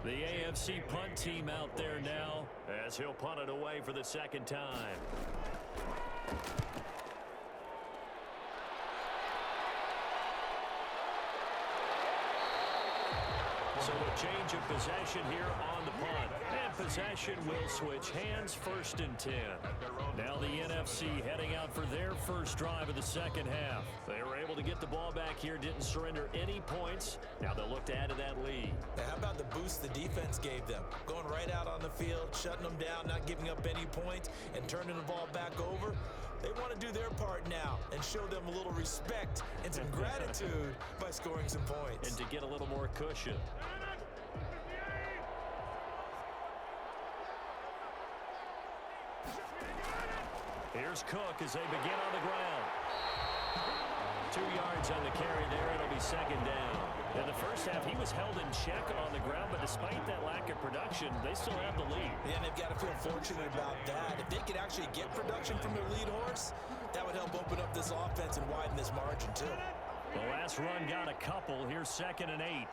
The AFC punt team out there now as he'll punt it away for the 2nd time. So a change of possession here on the punt. And possession will switch hands, 1st and 10. Now the NFC heading out for their first drive of the 2nd half. They were able to get the ball back here, didn't surrender any points. Now they'll look to add to that lead. Now, how about the boost the defense gave them? Going right out on the field, shutting them down, not giving up any points, and turning the ball back over. They want to do their part now and show them a little respect and some gratitude by scoring some points. And to get a little more cushion. Here's Cook as they begin on the ground. 2 yards on the carry there. It'll be 2nd down. In the first half, he was held in check on the ground, but despite that lack of production, they still have the lead. Yeah, and they've got to feel fortunate about that. If they could actually get production from their lead horse, that would help open up this offense and widen this margin, too. The last run got a couple. Here's 2nd and 8.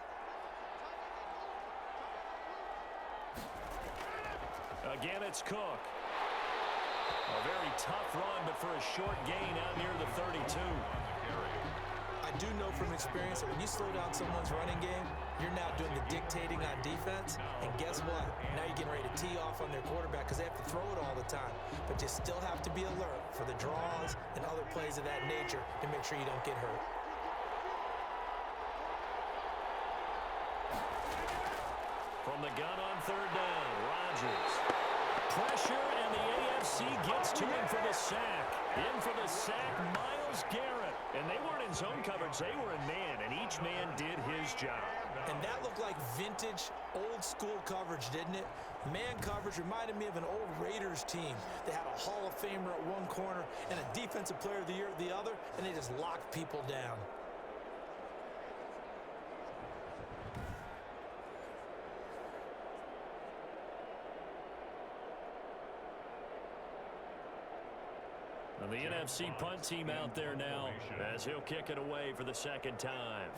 Again, it's Cook. A very tough run, but for a short gain out near the 32. I do know from experience that when you slow down someone's running game, you're now doing the dictating on defense. And guess what? Now you're getting ready to tee off on their quarterback because they have to throw it all the time. But you still have to be alert for the draws and other plays of that nature to make sure you don't get hurt. From the gun on 3rd down, Rodgers. Pressure, and the AFC gets to him for the sack. In for the sack, Myles Garrett. And they weren't in zone coverage, they were in man, and each man did his job. And that looked like vintage, old-school coverage, didn't it? Man coverage reminded me of an old Raiders team. They had a Hall of Famer at one corner and a Defensive Player of the Year at the other, and they just locked people down. And the NFC punt team out there now as he'll kick it away for the 2nd time.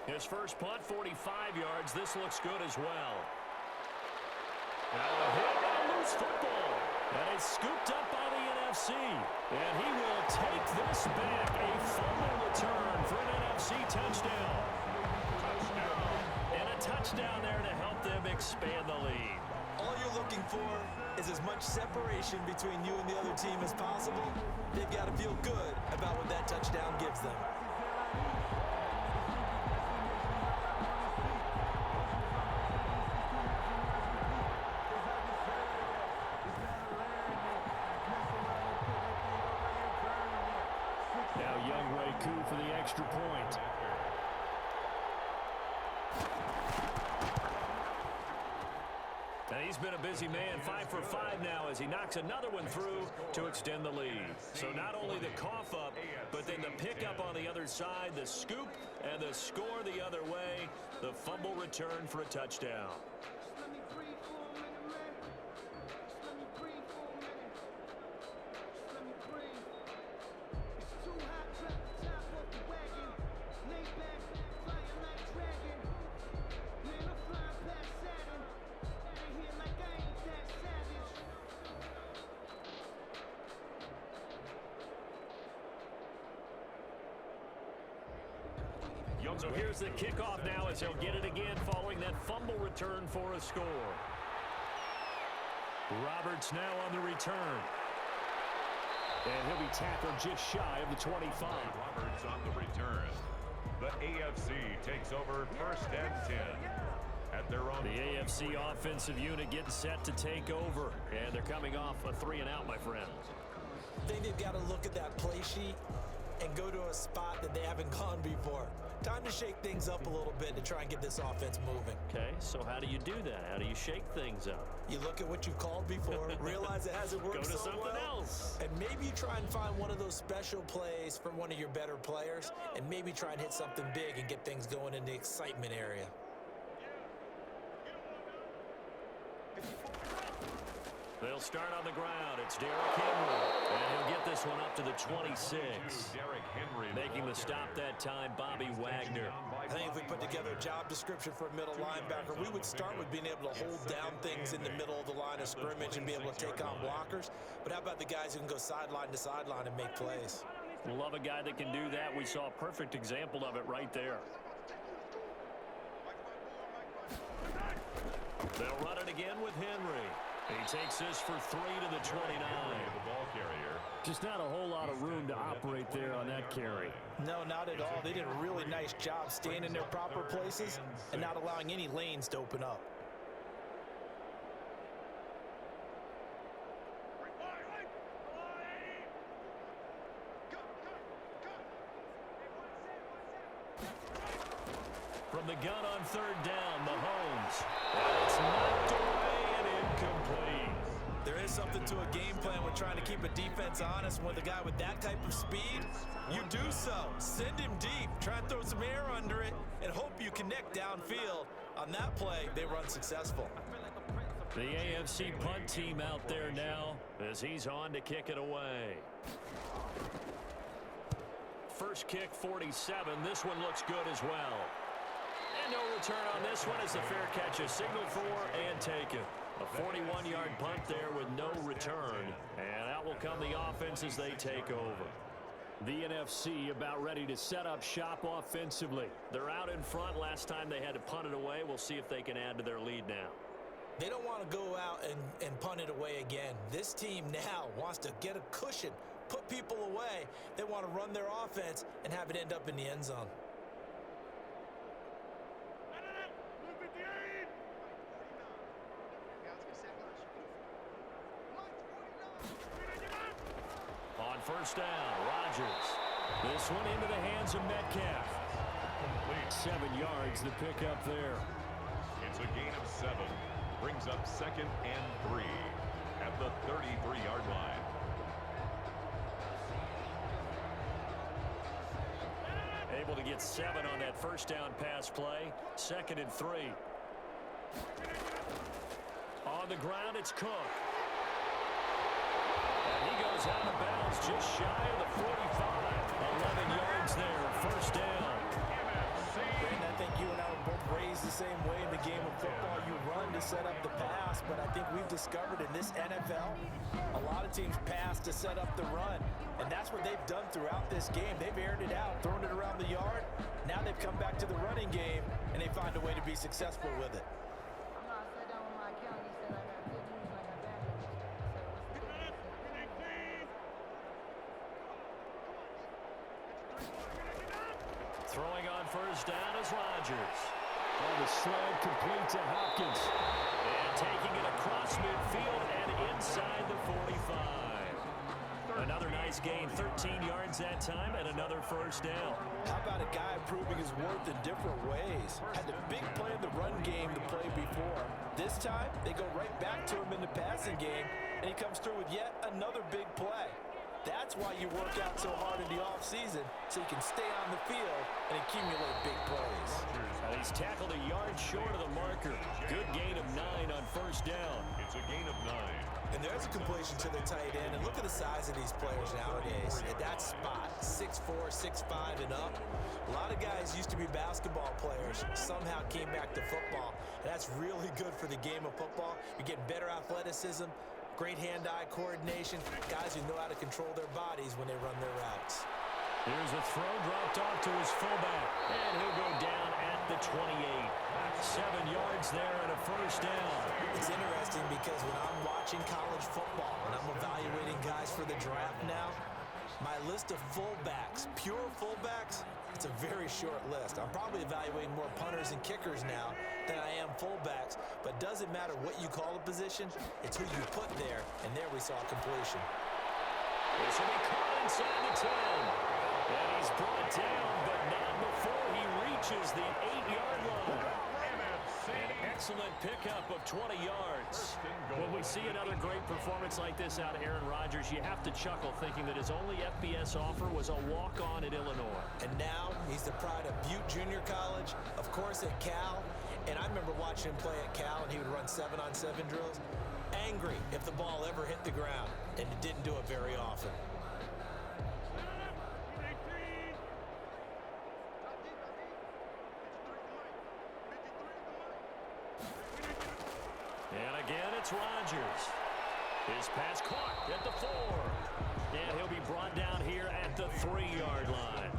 His first punt, 45 yards. This looks good as well. Now a hit and a loose football. And it's scooped up by the NFC. And he will take this back. A fumble return for an NFC touchdown. And a touchdown there to help them expand the lead. All you're looking for is as much separation between you and the other team as possible. They've got to feel good about what that touchdown gives them. Now Younghoe Koo for the extra point. And he's been a busy man, 5 for 5 now as he knocks another one through to extend the lead. So not only the cough up, but then the pickup on the other side, the scoop, and the score the other way, the fumble return for a touchdown. So here's the kickoff now as he'll get it again following that fumble return for a score. Roberts now on the return. And he'll be tackled just shy of the 25. Roberts on the return. The AFC takes over 1st and 10. At their own. The AFC offensive unit getting set to take over. And they're coming off a 3-and-out, my friend. I think they've got to look at that play sheet and go to a spot that they haven't gone before. Time to shake things up a little bit to try and get this offense moving. Okay, so how do you do that? How do you shake things up? You look at what you've called before, realize it hasn't worked Go to so something well, else. and maybe you try and find one of those special plays for one of your better players, and maybe try and hit something big and get things going in the excitement area. They'll start on the ground. It's Derrick Henry. And he'll get this one up to the 26. Making the stop that time, Bobby Wagner. I think if we put together a job description for a middle linebacker, we would start with being able to hold down things in the middle of the line of scrimmage and be able to take on blockers. But how about the guys who can go sideline to sideline and make plays? We'll love a guy that can do that. We saw a perfect example of it right there. They'll run it again with Henry. He takes this for 3 to the 29. The ball carrier. Just not a whole lot of room to operate there on that carry. No, not at all. They did a really nice job staying in their proper places and not allowing any lanes to open up. From the gun on 3rd down, Mahomes. And it's knocked away and incomplete. There is something to a game plan with trying to keep a defense honest. With a guy with that type of speed, you do so. Send him deep. Try and throw some air under it and hope you connect downfield. On that play, they were unsuccessful. The AFC punt team out there now as he's on to kick it away. First kick, 47. This one looks good as well. And no return on this one as the fair catch is signaled for and taken. A 41-yard punt there with no return. And out will come the offense as they take over. The NFC about ready to set up shop offensively. They're out in front. Last time they had to punt it away. We'll see if they can add to their lead now. They don't want to go out and punt it away again. This team now wants to get a cushion, put people away. They want to run their offense and have it end up in the end zone. On 1st down, Rodgers. This one into the hands of Metcalf. 7 yards the pick up there. It's a gain of 7. Brings up 2nd and 3 at the 33-yard line. Able to get 7 on that 1st down pass play. 2nd and 3. On the ground, it's Cook. And he goes out of bounds just shy of the 45. 11 yards there, 1st down. Brandon, I think you and I were both raised the same way in the game of football. You run to set up the pass, but I think we've discovered in this NFL, a lot of teams pass to set up the run. And that's what they've done throughout this game. They've aired it out, thrown it around the yard. Now they've come back to the running game, and they find a way to be successful with it. Throwing on 1st down is Rodgers. And the slant complete to Hopkins. And taking it across midfield and inside the 45. Another nice gain, 13 yards that time, and another 1st down. How about a guy proving his worth in different ways? Had the big play in the run game the play before. This time, they go right back to him in the passing game, and he comes through with yet another big play. That's why you work out so hard in the offseason, so you can stay on the field and accumulate big plays. And he's tackled a yard short of the marker. Good gain of 9 on 1st down. It's a gain of 9. And there's a completion to the tight end. And look at the size of these players nowadays. At that spot, 6'4", 6'5", and up. A lot of guys used to be basketball players, somehow came back to football. And that's really good for the game of football. You're getting better athleticism, great hand-eye coordination, guys who know how to control their bodies when they run their routes. Here's a throw dropped off to his fullback. And he'll go 28. 7 yards there and a first down. It's interesting because when I'm watching college football, when I'm evaluating guys for the draft now, my list of fullbacks, pure fullbacks, it's a very short list. I'm probably evaluating more punters and kickers now than I am fullbacks, but doesn't matter what you call a position, it's who you put there, and there we saw completion. This will be caught inside the 10. And he's brought down, but not before he reaches the 8-yard line. An excellent pickup of 20 yards. When we see another great performance like this out of Aaron Rodgers, you have to chuckle thinking that his only FBS offer was a walk-on at Illinois. And now he's the pride of Butte Junior College, of course at Cal. And I remember watching him play at Cal, and he would run 7-on-7 drills. Angry if the ball ever hit the ground, and it didn't do it very often. And again, it's Rodgers. His pass caught at the 4. And he'll be brought down here at the 3-yard line.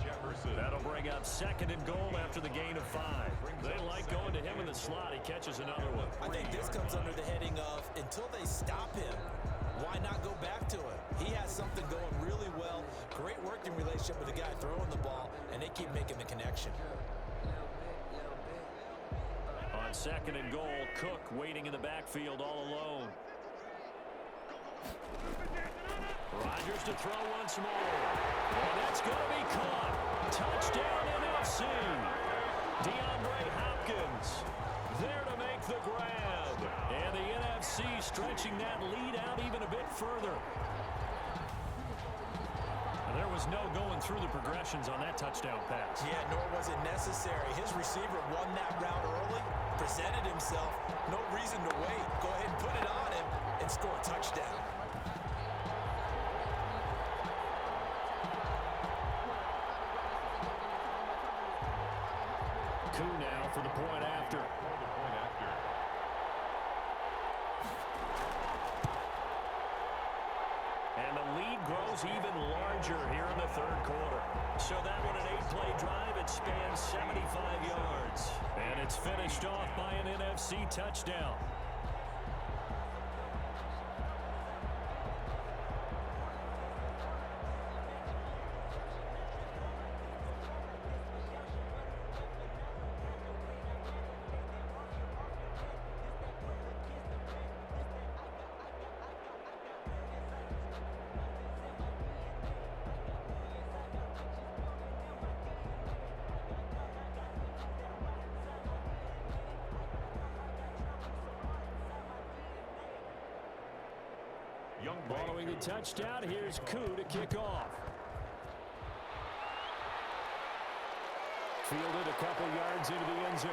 That'll bring up 2nd and goal after the gain of 5. They like going to him in the slot. He catches another one. I think this comes under the heading of, until they stop him, why not go back to it? He has something going really well. Great working relationship with the guy throwing the ball, and they keep making the connection. On 2nd and goal, Cook waiting in the backfield all alone. Rodgers to throw once more. And that's going to be caught. Touchdown NFC. DeAndre Hopkins there to make the grab. And the NFC stretching that lead out even a bit further. And there was no going through the progressions on that touchdown pass. Yeah, nor was it necessary. His receiver won that route early, presented himself. No reason to wait. Go ahead and put it on him and score a touchdown. Coup now for the point after. And the lead grows even larger here in the 3rd quarter. So that one an 8-play drive. It spans 75 yards. And it's finished off by an NFC touchdown. Following the touchdown, here's Koo to kick off. Fielded a couple yards into the end zone.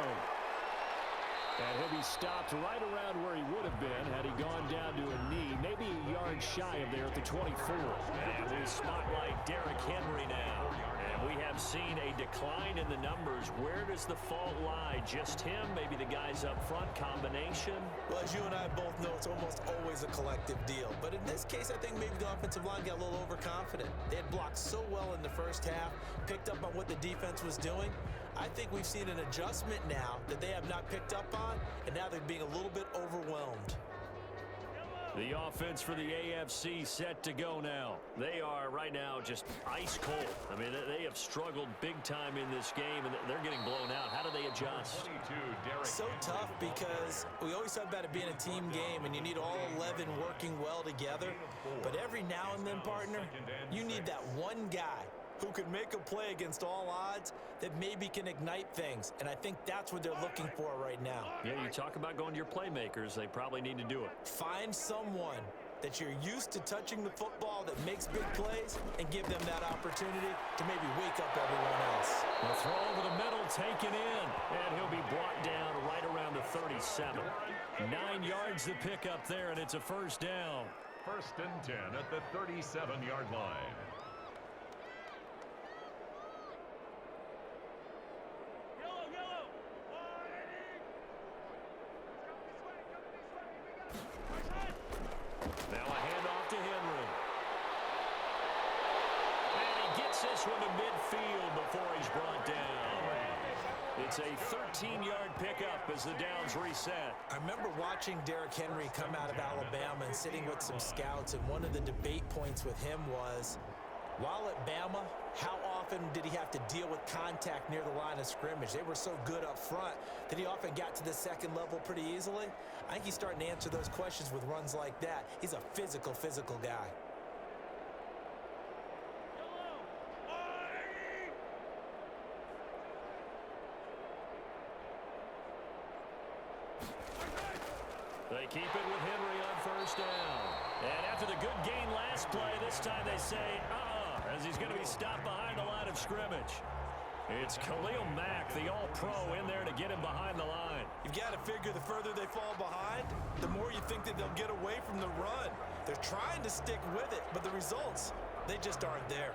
And he'll be stopped right around where he would have been had he gone down to a knee, maybe a yard shy of there at the 24. And we spotlight Derrick Henry now. And we have seen a decline in the numbers. Where does the fault lie? Just him? Maybe the guys up front? Combination? Well, as you and I both know, it's almost always a collective deal. But in this case, I think maybe the offensive line got a little overconfident. They had blocked so well in the first half, picked up on what the defense was doing. I think we've seen an adjustment now that they have not picked up on, and now they're being a little bit overwhelmed. The offense for the AFC set to go now. They are right now just ice cold. I mean, they have struggled big time in this game, and they're getting blown out. How do they adjust? So tough because we always talk about it being a team game, and you need all 11 working well together. But every now and then, partner, you need that one guy who could make a play against all odds that maybe can ignite things. And I think that's what they're looking for right now. Yeah, you talk about going to your playmakers. They probably need to do it. Find someone that you're used to touching the football that makes big plays and give them that opportunity to maybe wake up everyone else. The throw over the middle taken in, and he'll be brought down right around the 37. 9 yards to pick up there, and it's a first down. 1st and 10 at the 37-yard line. Now a handoff to Henry. And he gets this one to midfield before he's brought down. It's a 13-yard pickup as the downs reset. I remember watching Derrick Henry come out of Alabama and sitting with some scouts, and one of the debate points with him was, while at Bama, how often did he have to deal with contact near the line of scrimmage? They were so good up front that he often got to the second level pretty easily. I think he's starting to answer those questions with runs like that. He's a physical guy. They keep it with Henry on first down. And after the good gain last play, this time they say, as he's going to be stopped behind the line of scrimmage. It's Khalil Mack, the all-pro, in there to get him behind the line. You've got to figure the further they fall behind, the more you think that they'll get away from the run. They're trying to stick with it, but the results, they just aren't there.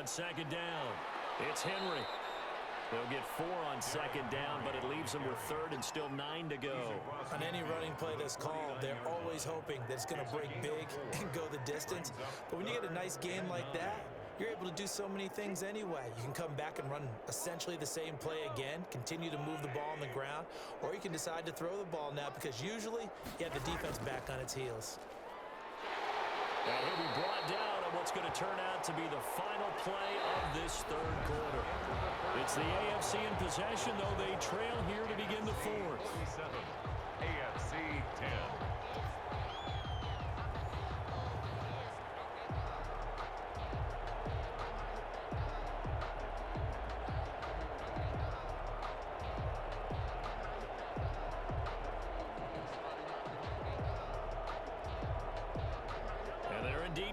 Second down. It's Henry. They'll get 4 on second down, but it leaves them with third and still 9 to go. On any running play that's called, they're always hoping that it's going to break big and go the distance. But when you get a nice game like that, you're able to do so many things anyway. You can come back and run essentially the same play again, continue to move the ball on the ground, or you can decide to throw the ball now because usually you have the defense back on its heels. And he'll be brought down on what's going to turn out to be the final play of this third quarter. It's the AFC in possession, though they trail here to begin the fourth. 27, AFC 10.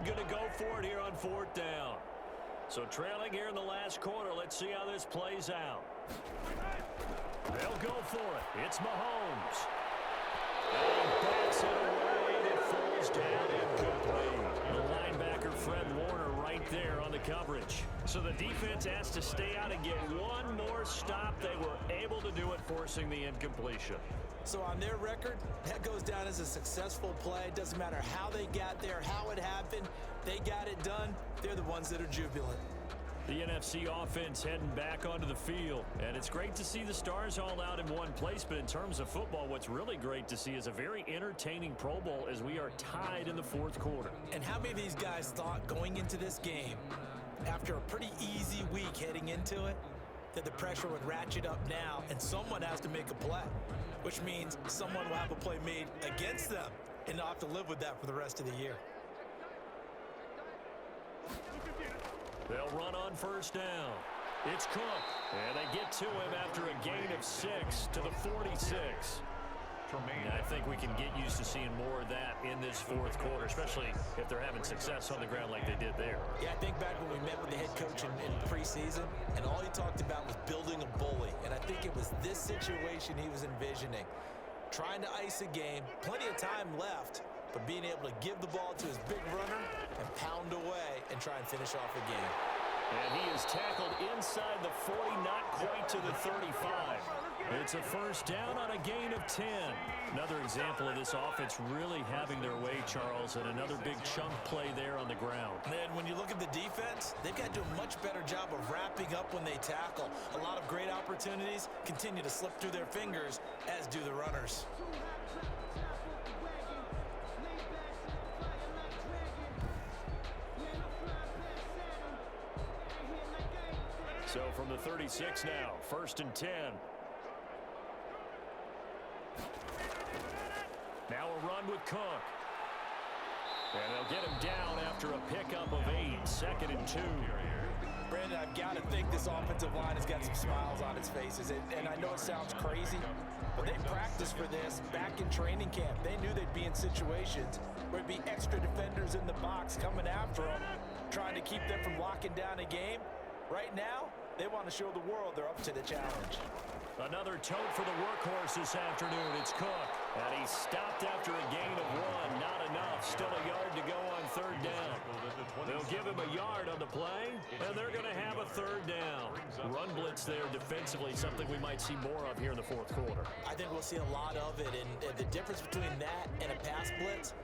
Going to go for it here on fourth down. So trailing here in the last quarter. Let's see how this plays out. They'll go for it. It's Mahomes. And he bats it away, and it falls down incomplete. The linebacker, Fred Warner, right there on the coverage. So the defense has to stay out and get one more stop. They were able to do it, forcing the incompletion. So on their record, that goes down as a successful play. It doesn't matter how they got there, how it happened. They got it done. They're the ones that are jubilant. The NFC offense heading back onto the field. And it's great to see the stars all out in one place. But in terms of football, what's really great to see is a very entertaining Pro Bowl as we are tied in the fourth quarter. And how many of these guys thought going into this game, after a pretty easy week heading into it, that the pressure would ratchet up now and someone has to make a play, which means someone will have a play made against them and they'll have to live with that for the rest of the year. They'll run on first down. It's Cook, and they get to him after a gain of 6 to the 46. And I think we can get used to seeing more of that in this fourth quarter, especially if they're having success on the ground like they did there. Yeah, I think back when we met with the head coach in preseason, and all he talked about was building a bully. And I think it was this situation he was envisioning. Trying to ice a game, plenty of time left, but being able to give the ball to his big runner and pound away and try and finish off a game. And he is tackled inside the 40, not quite to the 35. It's a first down on a gain of 10. Another example of this offense really having their way, Charles, and another big chunk play there on the ground. And when you look at the defense, they've got to do a much better job of wrapping up when they tackle. A lot of great opportunities continue to slip through their fingers, as do the runners. So from the 36 now, first and 10. Now a run with Cook. And they'll get him down after a pickup of 8, second and 2. Brandon, I've got to think this offensive line has got some smiles on its faces. And I know it sounds crazy, but they practiced for this back in training camp. They knew they'd be in situations where it'd be extra defenders in the box coming after them, trying to keep them from locking down a game. Right now, they want to show the world they're up to the challenge. Another tote for the workhorse this afternoon. It's Cook. And he stopped after a gain of 1. Not enough. Still a yard to go on third down. They'll They'll give him a yard on the play, and they're going to have a third down. Run blitz there defensively, something we might see more of here in the fourth quarter. I think we'll see a lot of it, and the difference between that and a pass blitz,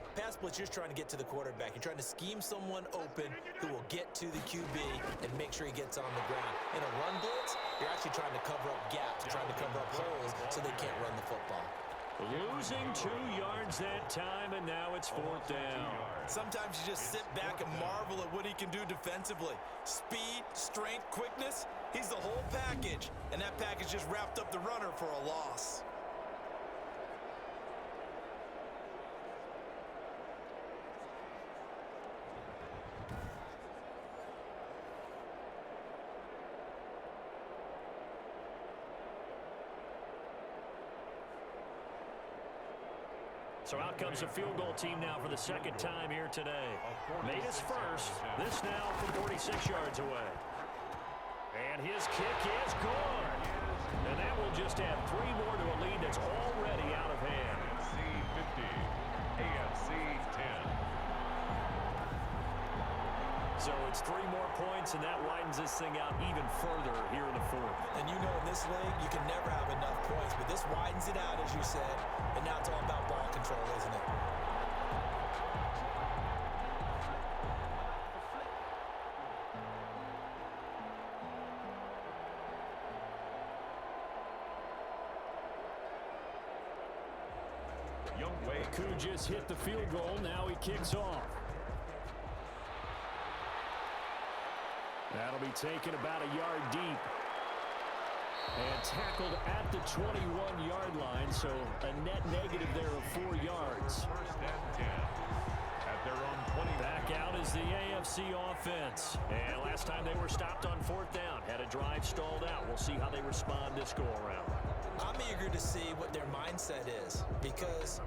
you're trying to get to the quarterback. You're trying to scheme someone open who will get to the QB and make sure he gets on the ground. In a run blitz, you're actually trying to cover up gaps, trying to cover up holes so they can't run the football. Losing 2 yards that time, and now it's fourth down. Sometimes you just sit back and marvel at what he can do defensively. Speed, strength, quickness, he's the whole package. And that package just wrapped up the runner for a loss. So out comes the field goal team now for the second time here today. Made his first. This now from 46 yards away. And his kick is good. And that will just add 3 more to a lead that's already out of hand. NFC 50, AFC 10. So it's 3 more points, and that widens this thing out even further here in the fourth. And you know in this league, you can never have enough points, but this widens it out, as you said, and now it's all about ball control, isn't it? Koo just hit the field goal. Now he kicks off. That'll be taken about a yard deep. And tackled at the 21-yard line, so a net negative there of 4 yards. First and 10. At their own 20. Back out is the AFC offense. And last time they were stopped on fourth down. Had a drive stalled out. We'll see how they respond this go-around. I'm eager to see what their mindset is, because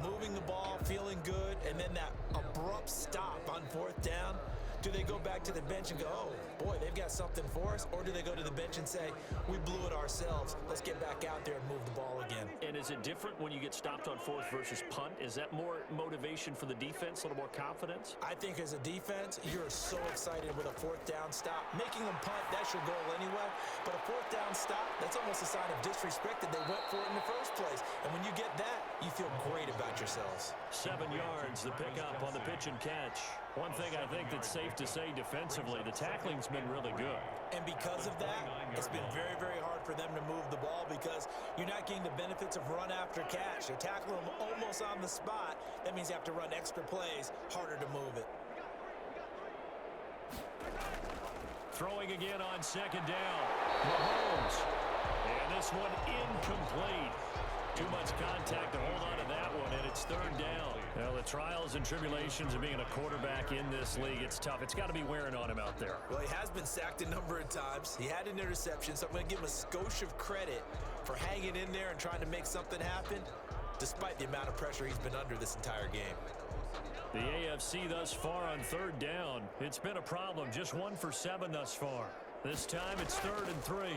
moving the ball, feeling good, and then that abrupt stop on fourth down, do they go back to the bench and go, oh, boy, they've got something for us? Or do they go to the bench and say, we blew it ourselves. Let's get back out there and move the ball again. And is it different when you get stopped on fourth versus punt? Is that more motivation for the defense, a little more confidence? I think as a defense, you're so excited with a fourth down stop. Making them punt, that's your goal anyway. But a fourth down stop, that's almost a sign of disrespect that they went for it in the first place. And when you get that, you feel great about yourselves. 7 yards, the pickup on the pitch and catch. One thing I think that's safe to say defensively, the tackling's been really good. And because of that, it's been very, very hard for them to move the ball because you're not getting the benefits of run after catch. You're tackling them almost on the spot. That means you have to run extra plays, harder to move it. Throwing again on second down. Mahomes. And this one incomplete. Too much contact to hold on to that one, and it's third down. Well, the trials and tribulations of being a quarterback in this league, it's tough. It's got to be wearing on him out there. Well, he has been sacked a number of times. He had an interception, so I'm going to give him a skosh of credit for hanging in there and trying to make something happen, despite the amount of pressure he's been under this entire game. The AFC thus far on third down. It's been a problem. Just 1 for 7 thus far. This time it's 3rd and 3.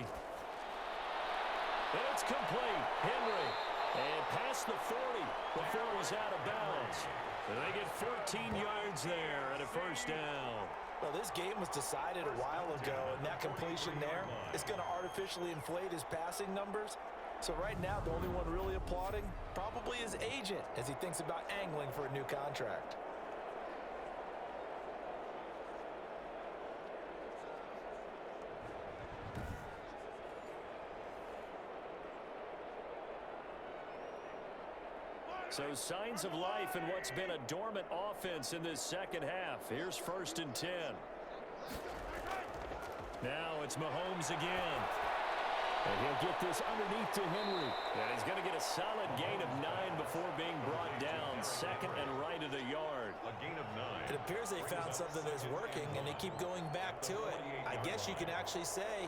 It's complete. Henry. And past the 40 before it was out of bounds. And they get 14 yards there at a first down. Well, this game was decided a while ago, and that completion there is going to artificially inflate his passing numbers. So right now, the only one really applauding probably his agent as he thinks about angling for a new contract. So signs of life in what's been a dormant offense in this second half. Here's 1st and 10. Now it's Mahomes again. And he'll get this underneath to Henry. And he's going to get a solid gain of 9 before being brought down. 2nd and right of the yard. A gain of 9. It appears they found something that's working, and they keep going back to it. I guess you can actually say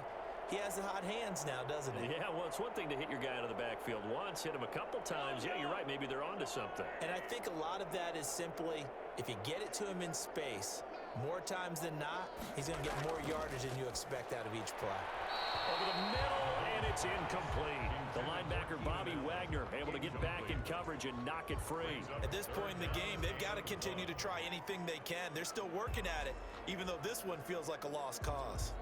he has the hot hands now, doesn't he? Yeah, well, it's one thing to hit your guy out of the backfield once, hit him a couple times. Yeah, you're right. Maybe they're onto something. And I think a lot of that is simply, if you get it to him in space, more times than not, he's going to get more yardage than you expect out of each play. Over the middle, And it's incomplete. The linebacker, Bobby Wagner, able to get back in coverage and knock it free. At this point in the game, they've got to continue to try anything they can. They're still working at it, even though this one feels like a lost cause.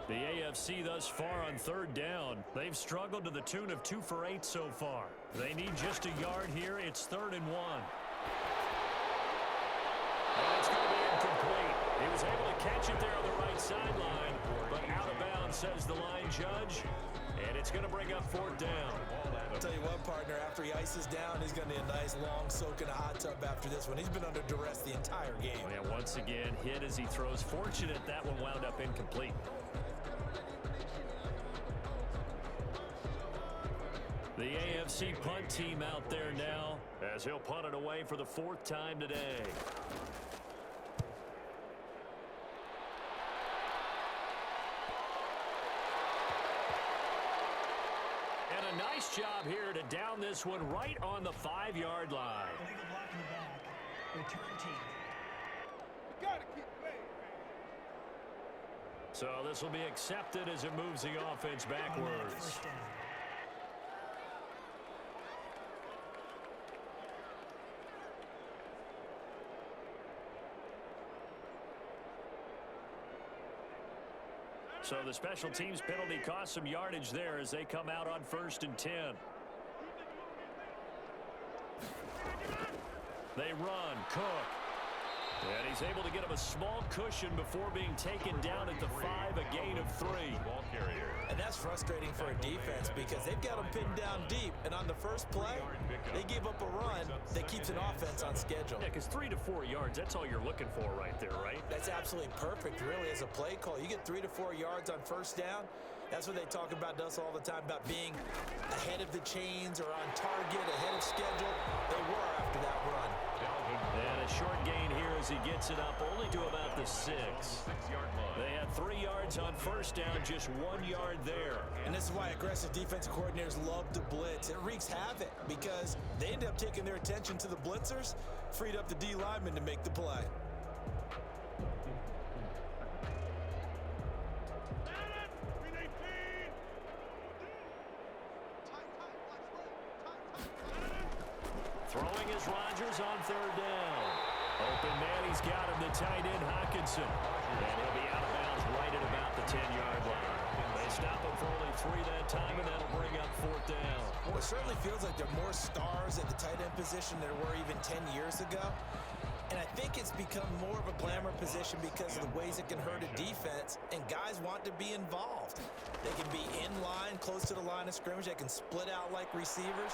The AFC thus far on third down. They've struggled to the tune of 2 for 8 so far. They need just a yard here. It's 3rd and 1. And it's going to be incomplete. He was able to catch it there on the right sideline, but out of bounds, says the line judge. And it's going to bring up 4th down. I'll tell you what, partner, after he ices down, he's going to need a nice long soak in a hot tub after this one. He's been under duress the entire game. Yeah, once again, hit as he throws. Fortunate that one wound up incomplete. The AFC punt team out there now as he'll punt it away for the 4th time today. And a nice job here to down this one right on the 5-yard line. Illegal block in the back. Return team. So this will be accepted as it moves the offense backwards. First down. So the special teams penalty cost some yardage there as they come out on 1st and 10. They run. Cook. And he's able to get him a small cushion before being taken down at the 5, a gain of 3. Ball carrier. And that's frustrating for a defense because they've got them pinned down deep. And on the first play, they give up a run that keeps an offense on schedule. Yeah, because 3 to 4 yards, that's all you're looking for right there, right? That's absolutely perfect, really, as a play call. You get 3 to 4 yards on first down. That's what they talk about to us all the time, about being ahead of the chains or on target, ahead of schedule. They were after that run. And a short gain here as he gets it up only to about the 6. They had 3 yards on first down, just 1 yard there. And this is why aggressive defensive coordinators love to blitz. It wreaks havoc because they end up taking their attention to the blitzers, freed up the D lineman to make the play. Throwing is Rodgers on 3rd down. Open man, he's got him, the tight end, Hockenson. And he'll be out of bounds right at about the 10-yard line. They stop him for only 3 that time, and that'll bring up 4th down. Well, it certainly feels like there are more stars at the tight end position than there were even 10 years ago. And I think it's become more of a glamour position because of the ways it can hurt a defense, and guys want to be involved. They can be in line, close to the line of scrimmage. They can split out like receivers.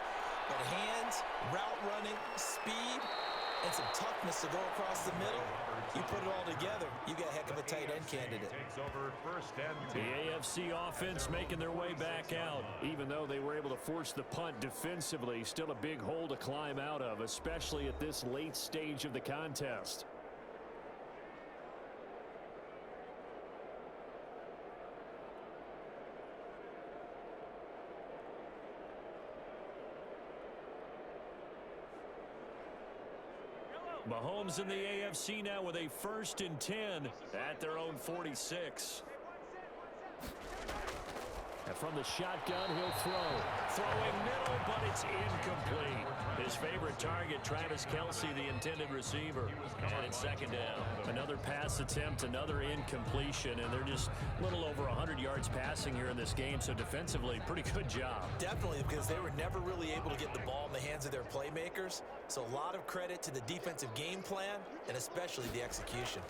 But hands, route running, speed, and some toughness to go across the middle, you put it all together, you got a heck of a tight end candidate. Takes over 1st and 10. The AFC offense making their way back out. Even though they were able to force the punt defensively, still a big hole to climb out of, especially at this late stage of the contest. Mahomes in the AFC now with a 1st and 10 at their own 46. And from the shotgun, he'll throw. Throwing middle, but it's incomplete. His favorite target, Travis Kelce, the intended receiver. And it's 2nd down. Another pass attempt, another incompletion, and they're just a little over 100 yards passing here in this game, so defensively, pretty good job. Definitely, because they were never really able to get the ball in the hands of their playmakers. So a lot of credit to the defensive game plan, and especially the execution.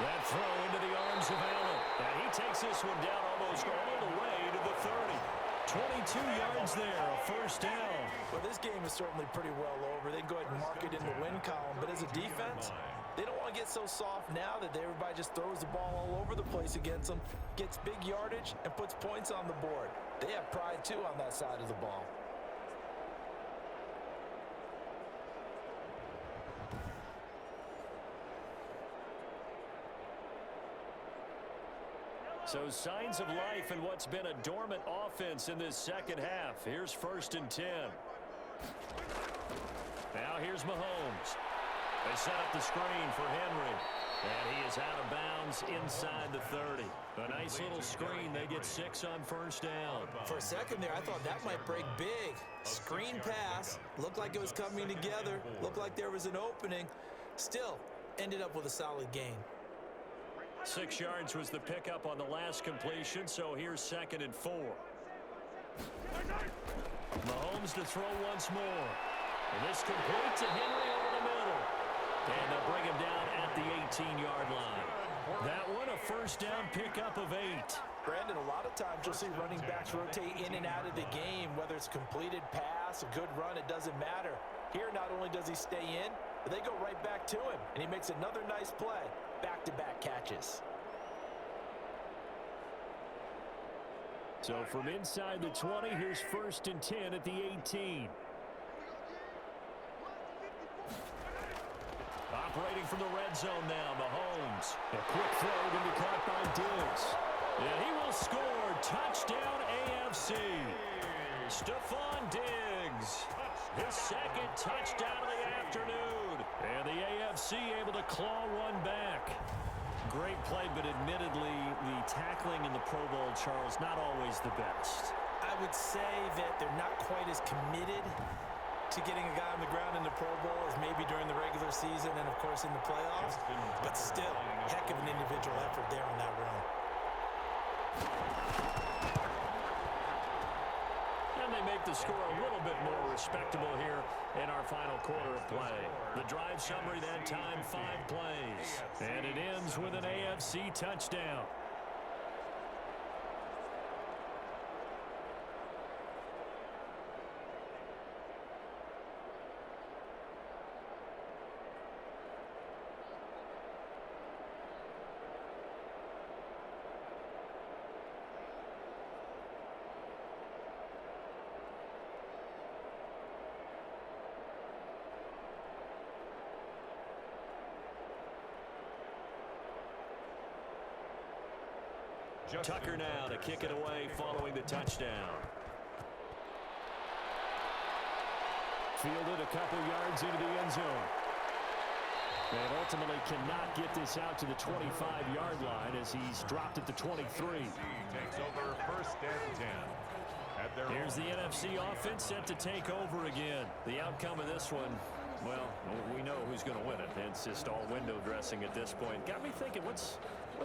That throw into the arms of Allen. And he takes this one down almost all the way to the 30. 22 yards there, a 1st down. Well, this game is certainly pretty well over. They can go ahead and mark it in the win column. But as a defense, they don't want to get so soft now that everybody just throws the ball all over the place against them, gets big yardage, and puts points on the board. They have pride, too, on that side of the ball. So signs of life in what's been a dormant offense in this 2nd half. Here's 1st and 10. Now here's Mahomes. They set up the screen for Henry. And he is out of bounds inside the 30. A nice little screen. They get 6 on first down. For a second there, I thought that might break big. Screen pass. Looked like it was coming together. Looked like there was an opening. Still, ended up with a solid gain. 6 yards was the pickup on the last completion, so here's 2nd and 4. Mahomes to throw once more. And this complete to Henry over the middle. And they'll bring him down at the 18-yard line. That one, a first down pickup of 8. Brandon, a lot of times you'll see running backs rotate in and out of the game, whether it's completed pass, a good run, it doesn't matter. Here, not only does he stay in, but they go right back to him, and he makes another nice play. Back-to-back catches. So from inside the 20, here's 1st and 10 at the 18. Operating from the red zone now, Mahomes. A quick throw going to be caught by Diggs. And he will score. Touchdown AFC. Stephon Diggs. His 2nd touchdown of the afternoon. And the AFC able to claw one back. Great play, but admittedly, the tackling in the Pro Bowl, Charles, not always the best. I would say that they're not quite as committed to getting a guy on the ground in the Pro Bowl as maybe during the regular season and, of course, in the playoffs. But still, heck of an individual effort there on that run. And they make the score a little bit more respectable here in our final quarter of play. The drive summary that time, 5 plays. And it ends with an AFC touchdown. Tucker now to kick it away following the touchdown. Fielded a couple yards into the end zone. And ultimately cannot get this out to the 25-yard line as he's dropped at the 23. Takes over 1st and 10. Here's the NFC offense set to take over again. The outcome of this one, well, we know who's going to win it. It's just all window dressing at this point. Got me thinking, what's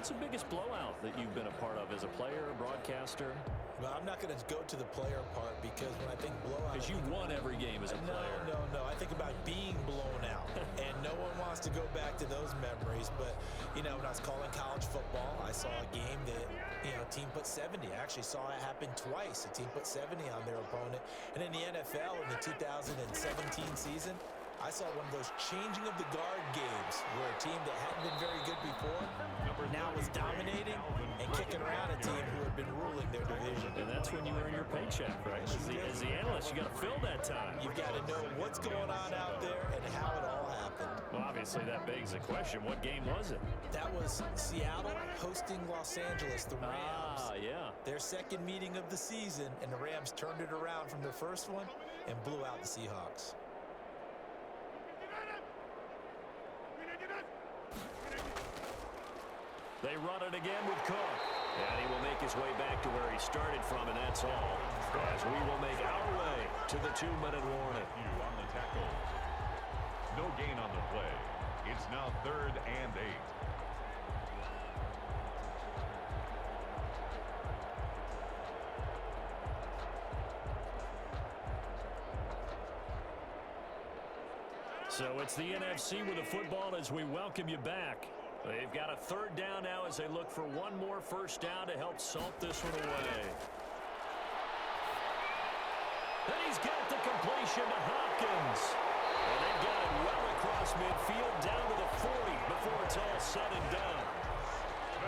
the biggest blowout that you've been a part of as a player, broadcaster? Well, I'm not going to go to the player part because when I think blowout... Because you won every game as a player. No. I think about being blown out. And no one wants to go back to those memories. But, you know, when I was calling college football, I saw a game that, you know, a team put 70. I actually saw it happen twice. A team put 70 on their opponent. And in the NFL in the 2017 season, I saw one of those changing of the guard games where a team that hadn't been very good before now was dominating and kicking around a team who had been ruling their division. And that's when you earn your paycheck, right? As the analyst, you got to fill that time. You've got to know what's going on out there and how it all happened. Well, obviously, that begs the question, what game was it? That was Seattle hosting Los Angeles, the Rams. Yeah. Their 2nd meeting of the season, and the Rams turned it around from their first one and blew out the Seahawks. They run it again with Cook. And he will make his way back to where he started from, and that's all. As we will make our way to the 2-minute warning. On the tackle. No gain on the play. It's now 3rd and 8. So it's the NFC with the football as we welcome you back. They've got a 3rd down now as they look for one more first down to help salt this one away. And he's got the completion to Hopkins. And they've got it well across midfield down to the 40 before it's all said and done.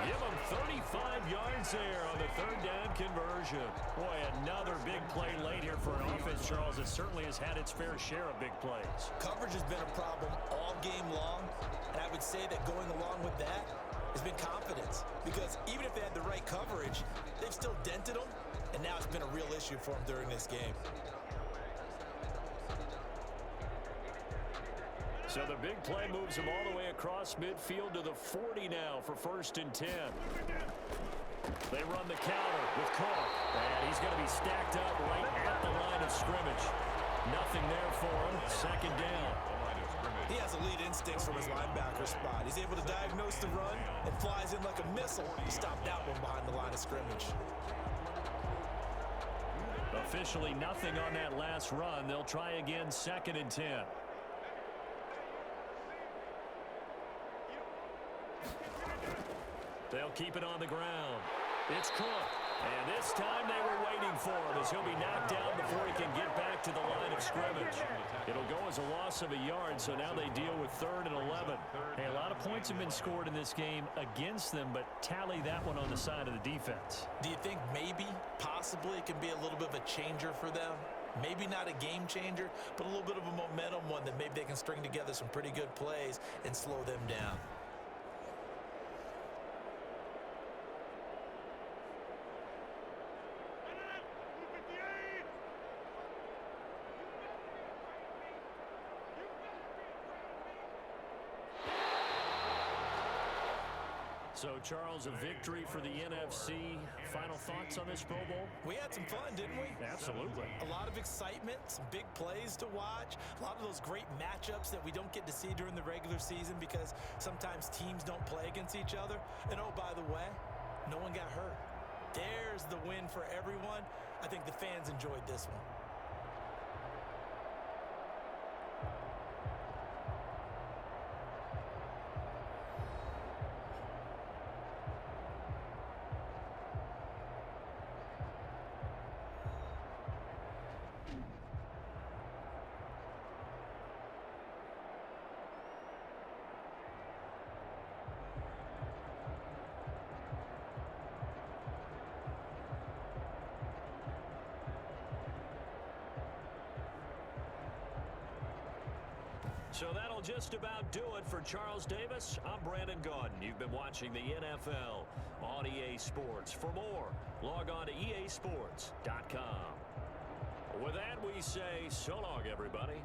Give him 35 yards there on the 3rd down conversion. Boy, another big play late here for an offense, Charles, that certainly has had its fair share of big plays. Coverage has been a problem all game long, and I would say that going along with that has been confidence. Because even if they had the right coverage, they've still dented them, and now it's been a real issue for them during this game. So So the big play moves him all the way across midfield to the 40 now for 1st and 10. They run the counter with Cook. And he's going to be stacked up right at the line of scrimmage. Nothing there for him. 2nd down. He has elite instincts from his linebacker spot. He's able to diagnose the run and flies in like a missile to stop that one behind the line of scrimmage. Officially nothing on that last run. They'll try again 2nd and 10. They'll keep it on the ground. It's Cook. And this time they were waiting for him as he'll be knocked down before he can get back to the line of scrimmage. It'll go as a loss of a yard, so now they deal with 3rd and 11. Hey, a lot of points have been scored in this game against them, but tally that one on the side of the defense. Do you think maybe, possibly, it can be a little bit of a changer for them? Maybe not a game changer, but a little bit of a momentum one that maybe they can string together some pretty good plays and slow them down. So, Charles, a victory for the NFC. Final thoughts on this Pro Bowl? We had some fun, didn't we? Absolutely. A lot of excitement, some big plays to watch, a lot of those great matchups that we don't get to see during the regular season because sometimes teams don't play against each other. And, oh, by the way, no one got hurt. There's the win for everyone. I think the fans enjoyed this one. So that'll just about do it for Charles Davis. I'm Brandon Gaudin. You've been watching the NFL on EA Sports. For more, log on to easports.com. With that, we say so long, everybody.